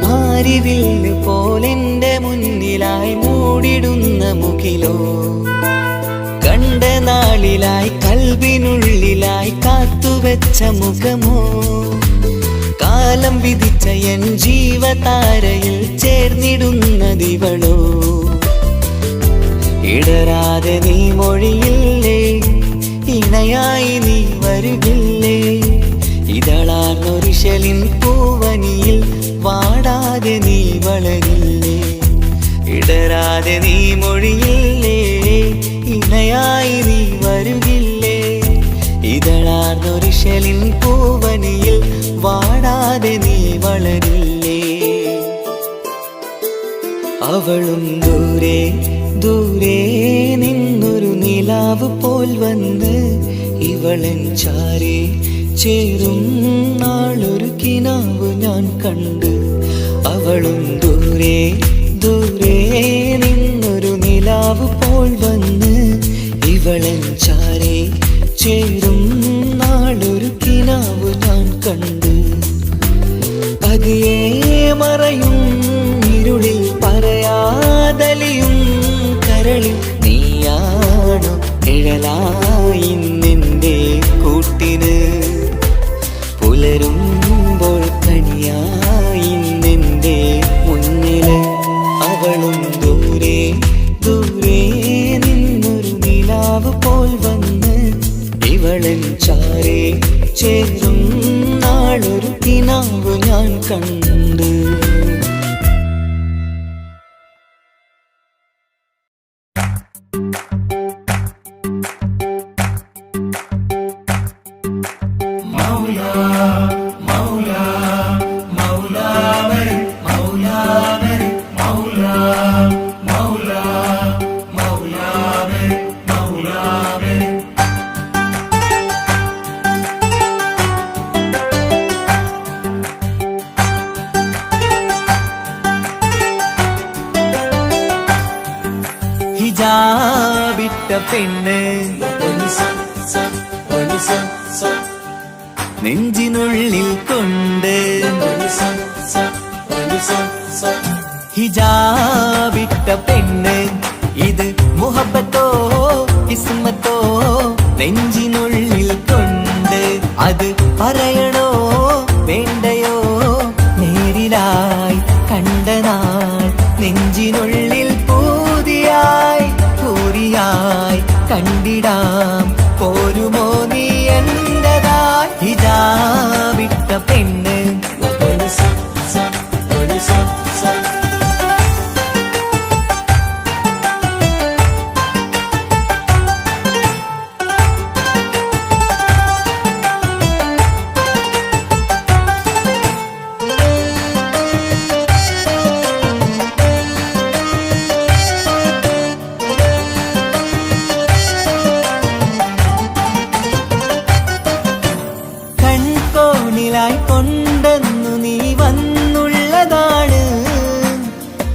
മാരിവില്ല് പോലെന്റെ മുന്നിലായി മൂടിടുന്ന മുകിലോ. കണ്ട നാളിലായി കൽവിനുള്ളിലായി കാത്തുവെച്ച മുഖമോ, കാലം വിധിച്ച എൻ ജീവതാരയിൽ ചേർന്നിടുന്നതിവളോ. ഇടരാതെ നീ മൊഴിയില്ലേ, ഇണയായി നീ വരുകില്ലേ. ഇതളാർന്നൊരിശലിൻ പൂവനിയിൽ വാടാതെ നീ വളരില്ലേ. ഇടരാതെ നീ മൊഴിയില്ലേ, ഇണയായി നീ വരുകില്ലേ. ഇതളാർന്നൊരിശലിൻ പൂവനിയിൽ വാടാതെ നീ വളരില്ലേ. അവളും ദൂരെ ദൂരെ നിന്നൊരു നിലാവ് പോൽ വന്ന് ഇവളൻ ചാരേ ചേരും നാളൊരു കിനാവ് ഞാൻ കണ്ട്. അവളും ദൂരെ ദൂരെ നിന്നൊരു നിലാവ് പോൽ വന്ന് ഇവളൻ ചാരേ ചേരും നാളൊരു കിനാവ് ഞാൻ കണ്ട്. പതിയെ മറയും ഇരുളിൽ പറയാതലിയും കരളിൽ നീയാണു നിഴലായി നിന്റെ കൂട്ടിന്. പുലരുമ്പോൾ കണിയായി നിന്റെ മുന്നില്. അവളും ദൂരെ ദൂരെ നിന്നൊരു നിലാവ് പോൽ വന്ന് ഇവളൻ ചാരേ ചേരും നാളൊരു കിനാവ് ഞാൻ കണ്ട്. ഹിജാബിട്ട പെണ്ണ് നെഞ്ചിനുള്ളിൽ കൊണ്ട്. ഹിജാബിട്ട പെണ്ണ് ഇത് മുഹബത്തോ കിസ്മത്തോ നെഞ്ചിനുള്ളിൽ കൊണ്ട്. അത് പറയണോ വേണ്ടയോ നേരിലായി കണ്ട നാൾ നെഞ്ചിനുള്ളിൽ പൂതിയായി പൂരിയായി കണ്ടിടാം. പോരുമോ നീ എന്റതായി. ഹിജാബിട്ട പെണ്ണ് കൊണ്ടെന്നു നീ വന്നുള്ളതാണ്.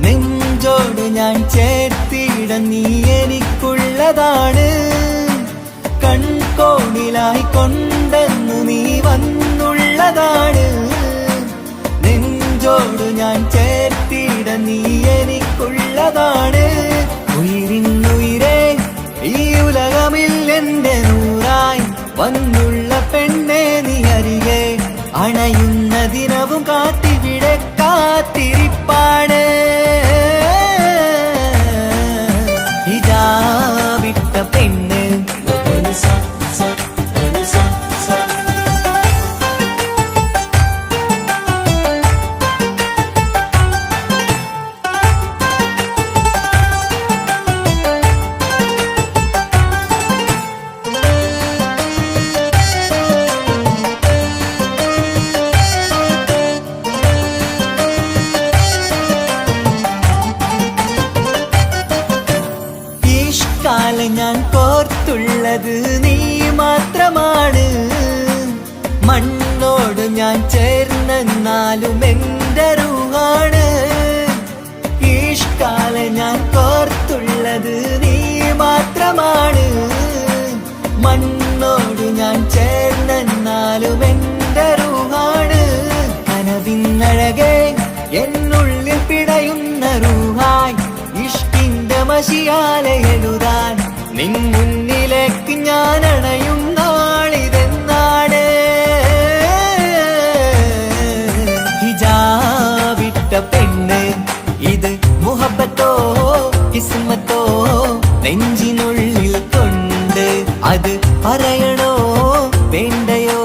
നെഞ്ചോട് ഞാൻ ചേർത്തിട നീ എനിക്കുള്ളതാണ്. കൺകോണിലായി കൊണ്ടെന്നു നീ വന്നുള്ളതാണ്. നെഞ്ചോട് ഞാൻ ചേർത്തിട നീ എനിക്കുള്ളതാണ്. എനിക്കുള്ളത് നീ മാത്രമാണ്. മണ്ണോട് ഞാൻ ചേർന്നെന്നാലും എൻ്റെ റൂഹാണ്. ഇഷ്കാലെ ഞാൻ കോർത്തുള്ളത് നീ മാത്രമാണ്. മണ്ണോട് ഞാൻ ചേർന്നെന്നാലും എൻ്റെ റൂഹാണ്. കനവിന്നഴകെ എന്നുള്ളിൽ പിടയുന്ന റൂഹായി ഇഷ്കിന്റെ മഷിയാലെ എഴുതാൻ നിൻ മുന്നിലേക്ക് ഞാൻ അണയും നാളിതെന്നാണ്. ഹിജാബിട്ട പെണ്ണ് ഇത് മുഹബത്തോ കിസ്മത്തോ നെഞ്ചിനുള്ളിൽ കൊണ്ട് അത് പറയണോ വേണ്ടയോ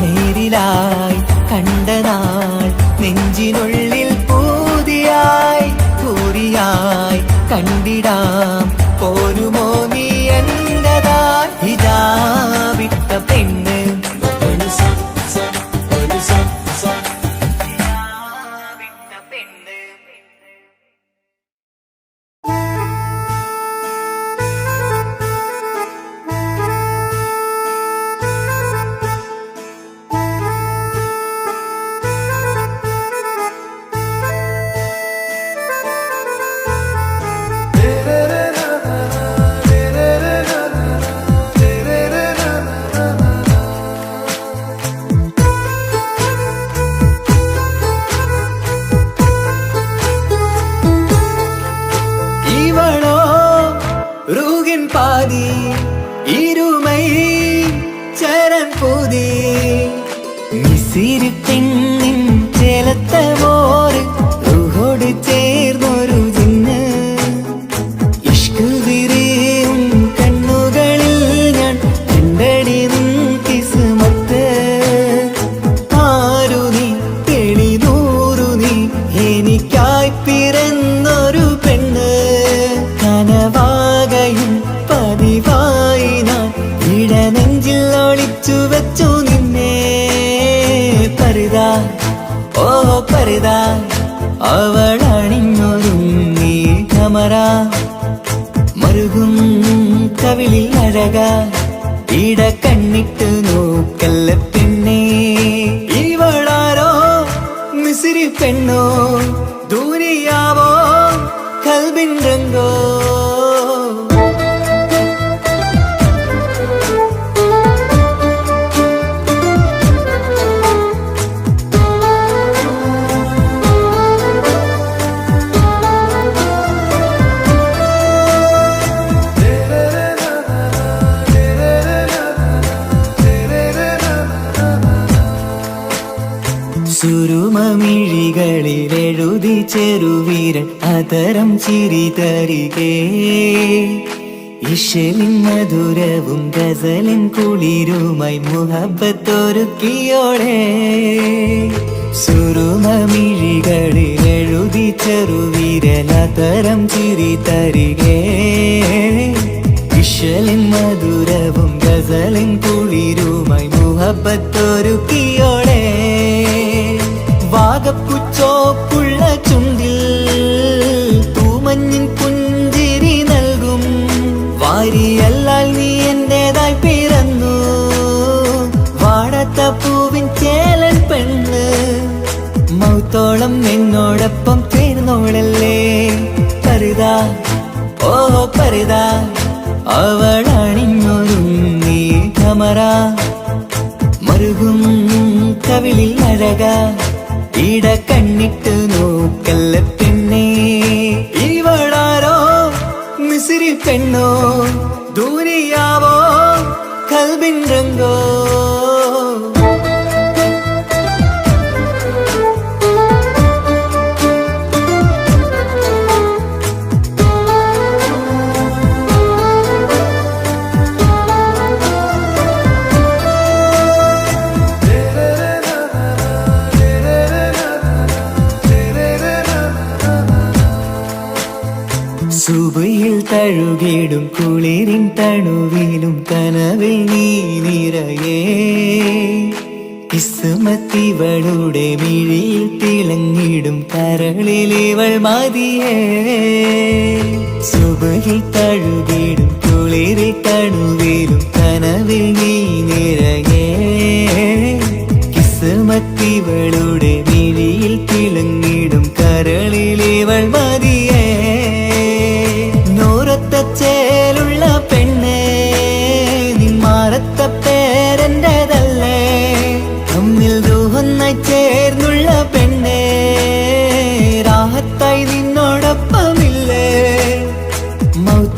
നേരിലായി കണ്ട നാൾ നെഞ്ചിനുള്ളിൽ പൂതിയായി പൂരിയായി കണ്ടിടാം പോരുമോ നീ എന്നതാ ഹിജാബിട്ട പെണ്ണ്. பாதி இருமை சரண் போதே மிசிறு பெண்ணின் ചേലത്ത മോര് റൂഹോട് ചേർന്നൊരു ജിന്ന് ഇഷ്ക് വിരിയും കണ്ണുകളിൽ ഞാൻ കണ്ടടി നിൻ കിസ്മത്ത്. ആരു നീ തെളിനൂറു നീ എനിക്കായി പിറന്നൊരു പെണ്ണ്. കനവാകയും പതിവായി ഞാൻ ഇടനെഞ്ചിൽ ഒളിച്ചു വെച്ചു നിന്നെ. പരിതാ ഓ പരിതാ അവളണിഞ്ഞൊരുങ്ങി കമറ മറുകും കവിളിൽ അഴക ഇട കണ്ണിട്ട് നോക്കല്ല പെണ്ണേ. ഇവളാരോ മിസിരി പെണ്ണോ ദൂരിയാവോ കൽബിൻ രംഗോ. സുരുമമിഴികളിലെഴുതി ചെറുവീരൻ അതരം ചിരി തരികേ. ഇശലിൻ മധുരവും ഗസലിൻ കുളിരുമായി മുഹബത്തൊരുക്കിയോടെ. സുരുമമിഴികളിലെഴുതി ചെറുവീരൻ അതരം ചിരി തരികേ. ഇശലിൻ മധുരവും ഗസലിൻ കുളിരുമായി മുഹബത്തൊരുക്കിയോടെ. വാഗപ്പുച്ചോപ്പുള്ള ചുണ്ടിൽ തൂമഞ്ഞിൻ പുഞ്ചിരി നൽകും. വാരിയല്ലാൽ നീ എന്റേതായി പിറന്നു വാടത്ത പൂവിൻ ചേലൻ പെണ്ണ്. മൗത്തോളം എന്നോടൊപ്പം ചേർന്നോളല്ലേ പരിതാ ഓ പരിതാ അവളണിഞ്ഞൊരുങ്ങി കമറ മറുകും കവിളിൽ അഴക ഇട കണ്ണിട്ട് നോക്കല്ല പെണ്ണേ. ഇവളാരോ മിസിരി പെണ്ണോ ദൂരിയാവോ കൽബിൻ രംഗോ. സുബയിൽ തഴുകിടും കുളിരിൻ തണുവിലും കനവിൽ നീ നിറയേ. കിസ്മത്തിവളുടെ മിഴിയിൽ തിളങ്ങിടും കരളിലിവൾ മതിയേ. സുബയിൽ തഴുകിടും കുളിരിൽ തണുവിലും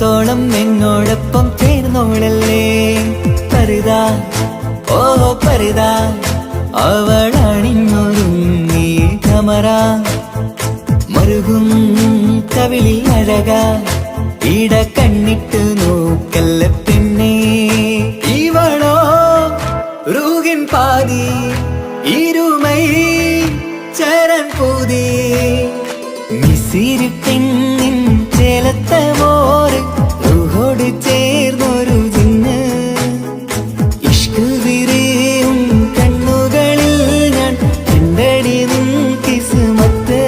കാലത്തോളം എന്നോടൊപ്പം ചേർന്നോളല്ലേ പരിതാ ഓ പരിതാ അവളണിഞ്ഞൊരുങ്ങി കമറ മറുകും കവിളിൽ അഴക ഇട കണ്ണിട്ട് നോക്കല്ല പിന്നെ ഇവളോ റൂഹിൻ പാതി ഇരുമൈ ചരൻ പൂതി മിസിരി പെണ്ണിൻ ചേലത്ത മോര് റൂഹോട് ചേർന്നൊരു ജിന്ന് ഇഷ്ക് വിരിയും കണ്ണുകളിൽ ഞാൻ കണ്ടടി നിൻ കിസ്മത്ത്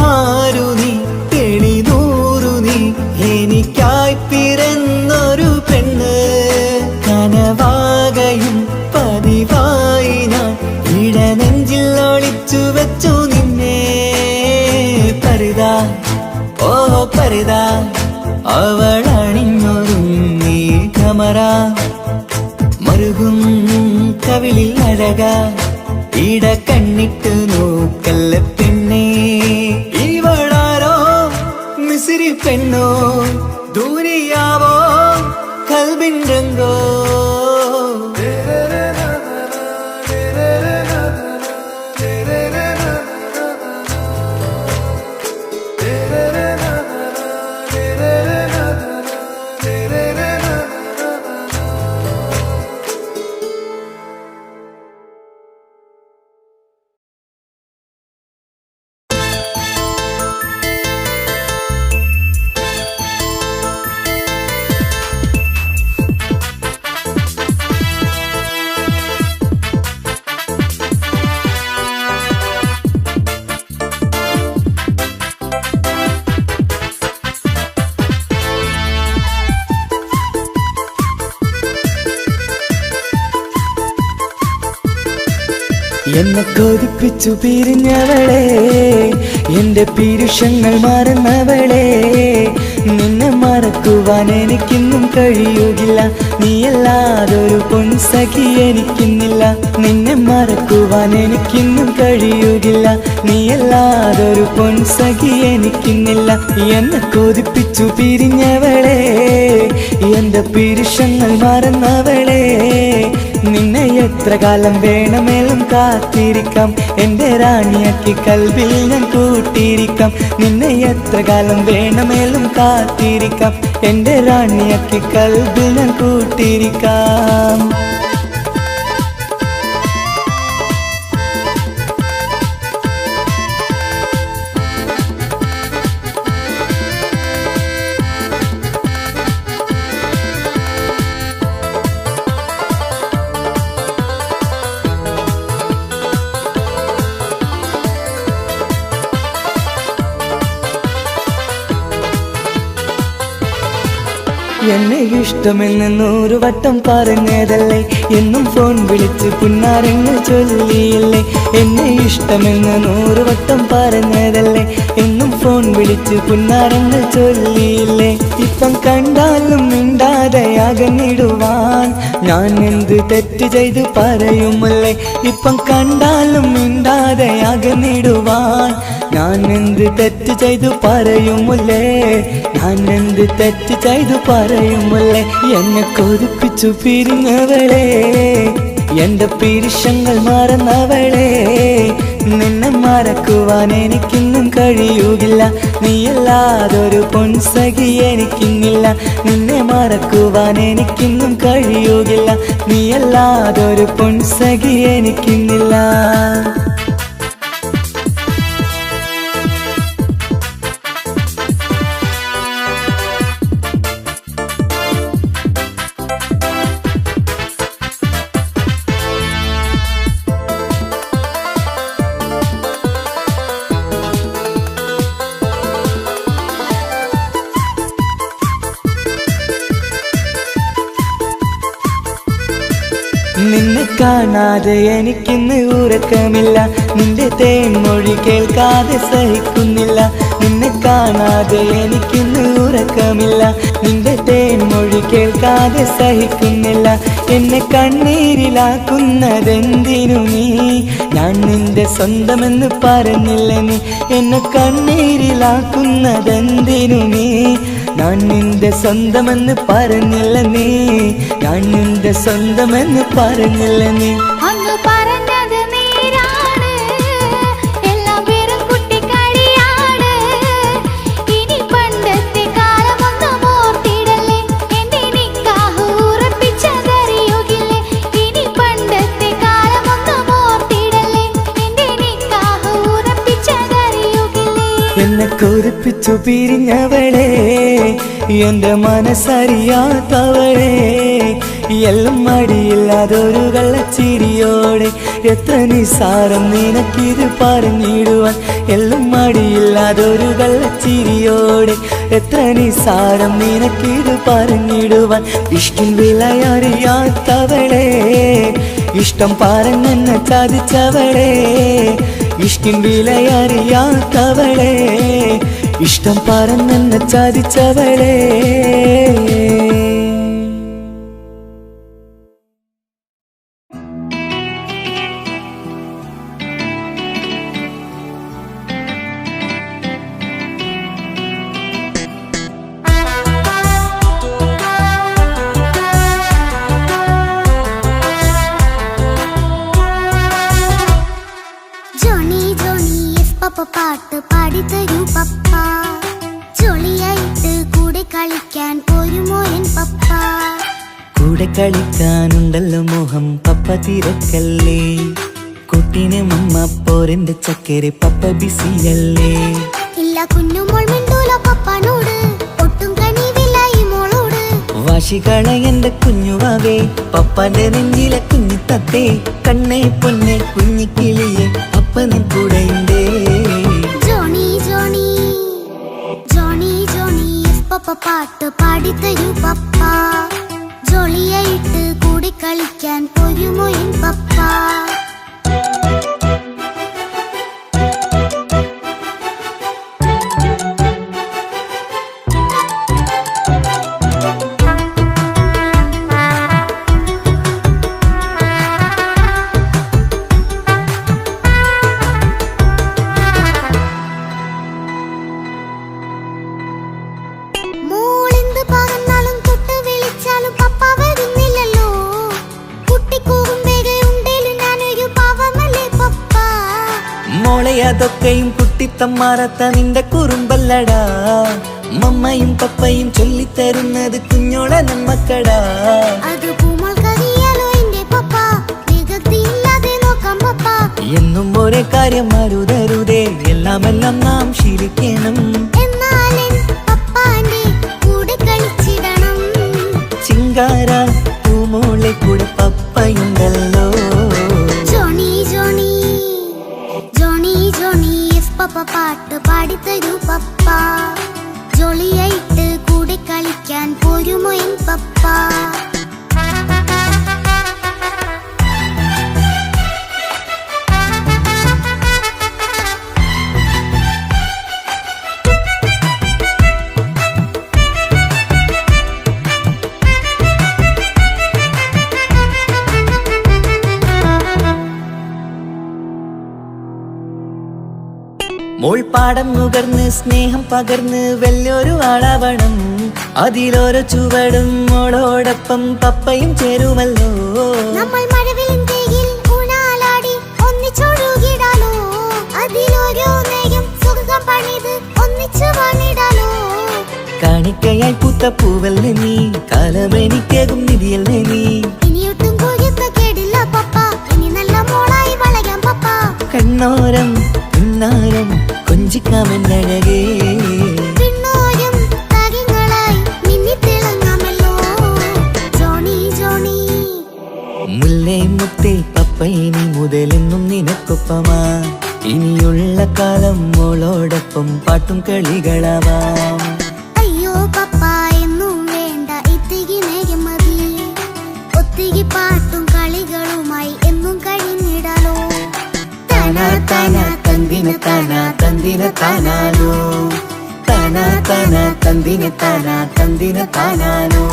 ആരു നീ തെളിനൂറു നീ എനിക്കായി പിറന്നൊരു പെണ്ണ് കനവാകയും പതിവായി ഞാൻ ഇടനെഞ്ചിൽ ഒളിച്ചു വെച്ചു നിന്നെ പരിതാ ഓ പരിതാ അവളണിഞ്ഞൊരുങ്ങി കമറ മറുകും കവിളിൽ അഴക ഇട കണ്ണിട്ട് നോക്കല്ല പെണ്ണേ ഇവളാരോ മിസിരി പെണ്ണോ ദൂരിയാവോ കൽബിൻ രംഗോ എന്നെ കൊതിപ്പിച്ചു പിരിഞ്ഞവളെ എന്റെ പീരുഷങ്ങൾ മറന്നവളെ നിന്നെ മറക്കുവാൻ എനിക്കിന്നും കഴിയുകില്ല നീയല്ലാതൊരു പൊൻസഖി എനിക്കിന്നില്ല നിന്നെ മറക്കുവാൻ എനിക്കിന്നും കഴിയുകില്ല നീയല്ലാതൊരു പൊൻസഖി എനിക്കിന്നില്ല എന്നെ കൊതിപ്പിച്ചു പിരിഞ്ഞവളെ എന്റെ പീരുഷങ്ങൾ മറന്നവളെ നിന്നെ എത്ര കാലം വേണമെങ്കിലും കാത്തിരിക്കാം എന്റെ റാണിയാക്കി കൽബിൽ ഞാൻ കൂട്ടിയിരിക്കാം നിന്നെ എത്ര കാലം വേണമെങ്കിലും കാത്തിരിക്കാം എന്റെ റാണിയാക്കി കൽബിൽ ഞാൻ കൂട്ടിയിരിക്കാം എന്നെ ഇഷ്ടമെന്ന് 100 വട്ടം പറഞ്ഞതല്ലേ എന്നും ഫോൺ വിളിച്ച് പുന്നാരങ്ങൾ ചൊല്ലിയില്ലേ എന്നെ ഇഷ്ടമെന്ന് 100 വട്ടം പറഞ്ഞതല്ലേ എന്നും ഫോൺ വിളിച്ച് പുന്നാരങ്ങൾ ചൊല്ലിയില്ലേ ഇപ്പം കണ്ടാലും മിണ്ടാതെ അകന്നിടുവാൻ ഞാൻ എന്ത് തെറ്റ് ചെയ്ത് പറയുമല്ലേ ഇപ്പം കണ്ടാലും മിണ്ടാതെ അകന്നിടുവാൻ ഞാൻ എന്ത് തെറ്റ് ചെയ്തു പറയുമല്ലേ ഞാൻ എന്ത് തെറ്റ് ചെയ്തു പറയുമല്ലേ എന്നെ കൊതിപ്പിച്ചു പിരിഞ്ഞവളെ എന്റെ പീരുഷങ്ങൾ മറന്നവളെ നിന്നെ മറക്കുവാൻ എനിക്കിന്നും കഴിയുകില്ല നീയല്ലാതൊരു പൊൻസഖി എനിക്കിന്നില്ല നിന്നെ മറക്കുവാൻ എനിക്കിന്നും കഴിയുകില്ല നീയല്ലാതൊരു പൊൻസഖി എനിക്കിന്നില്ല നിന്നെ കാണാതെ എനിക്കിന്ന് ഉറക്കമില്ല നിന്റെ തേൻമൊഴി കേൾക്കാതെ സഹിക്കുന്നില്ല നിന്നെ കാണാതെ എനിക്കിന്ന് ഉറക്കമില്ല നിന്റെ തേൻമൊഴി കേൾക്കാതെ സഹിക്കുന്നില്ല എന്നെ കണ്ണീരിലാക്കുന്നതെന്തിനു നീ ഞാൻ നിന്റെ സ്വന്തമെന്ന് പറഞ്ഞില്ല നീ എന്നെ കണ്ണീരിലാക്കുന്നതെന്തിനു നീ ഞാൻ നിന്റെ സ്വന്തമെന്ന് പറഞ്ഞില്ല നീ, ഞാൻ നിന്റെ സ്വന്തമെന്ന് പറഞ്ഞില്ല നീ. അന്ന് പറഞ്ഞത് നേരാണ്, എല്ലാം വെറും കുട്ടിക്കളിയാണ്. ഇനി പണ്ടത്തെ കാലമൊന്നും ഓർത്തിടല്ലേ, എന്റെ നിക്കാഹ് ഉറപ്പിച്ചതറിയുകില്ലേ. ഇനി പണ്ടത്തെ കാലമൊന്നും ഓർത്തിടല്ലേ, എന്റെ നിക്കാഹ് ഉറപ്പിച്ചതറിയുകില്ലേ. എന്നെ കുറിപ്പിച്ചു പിരിഞ്ഞവളെ, എന്റെ മനസ്സറിയാത്തവളെ, എല്ലാം മടിയില്ലാതൊരു കള്ളച്ചിരിയോടെ. എത്ര നിസാരം നിനക്കിത് പറഞ്ഞിടുവാൻ, എല്ലാം മടിയില്ലാതൊരു കള്ളച്ചിരിയോടെ. എത്ര നിസാരം നിനക്കിത് പറഞ്ഞിടുവാൻ. ഇഷ്ടം വിലയറിയാത്തവളെ, ഇഷ്ടം പറഞ്ഞെന്നെ ചതിച്ചവളെ. ഇഷ്ടം വിലയറിയാത്തവളെ, ഇഷ്ടം പറഞ്ഞെന്നെ ചതിച്ചവളെ. ജോണി ജോണി എസ് പപ്പ പാട്ട് പാടിത്തരൂ പപ്പ. ജോളിയായിട്ട് കൂടെ കളിക്കാൻ പോരുമോ എൻ പപ്പ. കൂടെ കളിക്കാനുണ്ടല്ലോ മോഹം പപ്പ തിരക്കല്ലേ. കുട്ടീനെ മമ്മ പോരെന്റെ ചക്കരെ പപ്പ ബിസിയല്ലേ. ഇല്ല കുഞ്ഞുമോൾ മിണ്ടൂല പപ്പനോട്, ഒട്ടും കണിവില്ല ഈ മോളോട്. വാശികള എന്റെ കുഞ്ഞുവാവേ, പപ്പാന്റെ നെഞ്ചിലെ കുഞ്ഞിത്തത്തേ. കണ്ണേ പൊന്നെ കുഞ്ഞിക്കിളിയെ അപ്പനും കൂടെയുണ്ടേ. Johnny Johnny Johnny Johnny yes papa പാട്ട് പാടിത്തരൂ പപ്പ. ജോളിയായിട്ട് കൂടെ കളിക്കാൻ പോരുമോ എൻ പപ്പ. മോളെന്ത് പറഞ്ഞാലും തൊട്ട് വിളിച്ചാലും പപ്പ വരുന്നില്ലല്ലോ. കുട്ടിക്കൂകുമ്പേകെ ഉണ്ടേലും ഞാനൊരു പാവമല്ലേ പപ്പ. മോളെ അതൊക്കെയും കുട്ടിത്തമ്മാറത്ത നിന്റെ കുറുമ്പല്ലടാ. മമ്മയും പപ്പയും ചൊല്ലിത്തരുന്നത് കുഞ്ഞോളെ നമ്മക്കടാ. അത് പൂമോൾക്കറിയാലോ എന്റെ പപ്പ, വികൃതിയില്ലാതെ നോക്കാം പപ്പ. എന്നും ഒരേ കാര്യം അരുതരുതേ, എല്ലാം നാം ശീലിക്കണം. എന്നാലെൻ പപ്പാന്റെ കൂടെ കളിച്ചിടണം. ചിങ്കാര പൂമോളെ കൂടെ പപ്പയുണ്ടല്ലോ. Johnny Johnny Johnny Johnny yes papa പാട്ട് പാടിത്തരൂ പപ്പ. ജോളിയായിട്ട് കൂടെ കളിക്കാൻ പോരുമോ എൻ പപ്പ. മോൾ പാടം നുകർന്ന് സ്നേഹം പകർന്ന് വലിയൊരു ആളാവണം. അതിലോരോ ചുവടും മോളോടൊപ്പം പപ്പയും ചേരുമല്ലോ. നമ്മൾ മഴവിലും തേയിൽ ഊഞ്ഞാലാടി ഒന്നിച്ചൊഴുകിടാലോ. അതിലോരോ നേരം സുഖം പണിത് ഒന്നിച്ചു വാണിടാലോ. കാണിക്കയായി പൂത്ത പൂവല്ലേ നീ, കാലമെനിക്കേകും നിധിയല്ലേ നീ. ഇനിയൊട്ടും കൂടിയത്ത കേടില്ല പപ്പ, ഇനി നല്ല മോളായി വളരാം പപ്പ. കണ്ണോരം പിന്നാരം കൊഞ്ചിക്കാമെന്നഴകേ. പിന്നോരം താരങ്ങളായി മിന്നിത്തിളങ്ങാമല്ലോ. ജോണി ജോണി മുല്ലേ മുത്തേ പപ്പ ഇനി മുതലെന്നും നിനക്കൊപ്പമാ. ഇനിയുള്ള കാലം മോളോടൊപ്പം പാട്ടും കളികളാവാം. അയ്യോ പപ്പ എന്നും വേണ്ട ഇത്തിരി നേരം മതി. ഒത്തിരി പാട്ടും കളികളുമായി എന്നും കഴിഞ്ഞിടാലോ. താനാ താനാ തന്തിന താനാ തന്തിന താനാനോ. താനാ താനാ തന്തിന താനാ തന്തിന താനാനോ.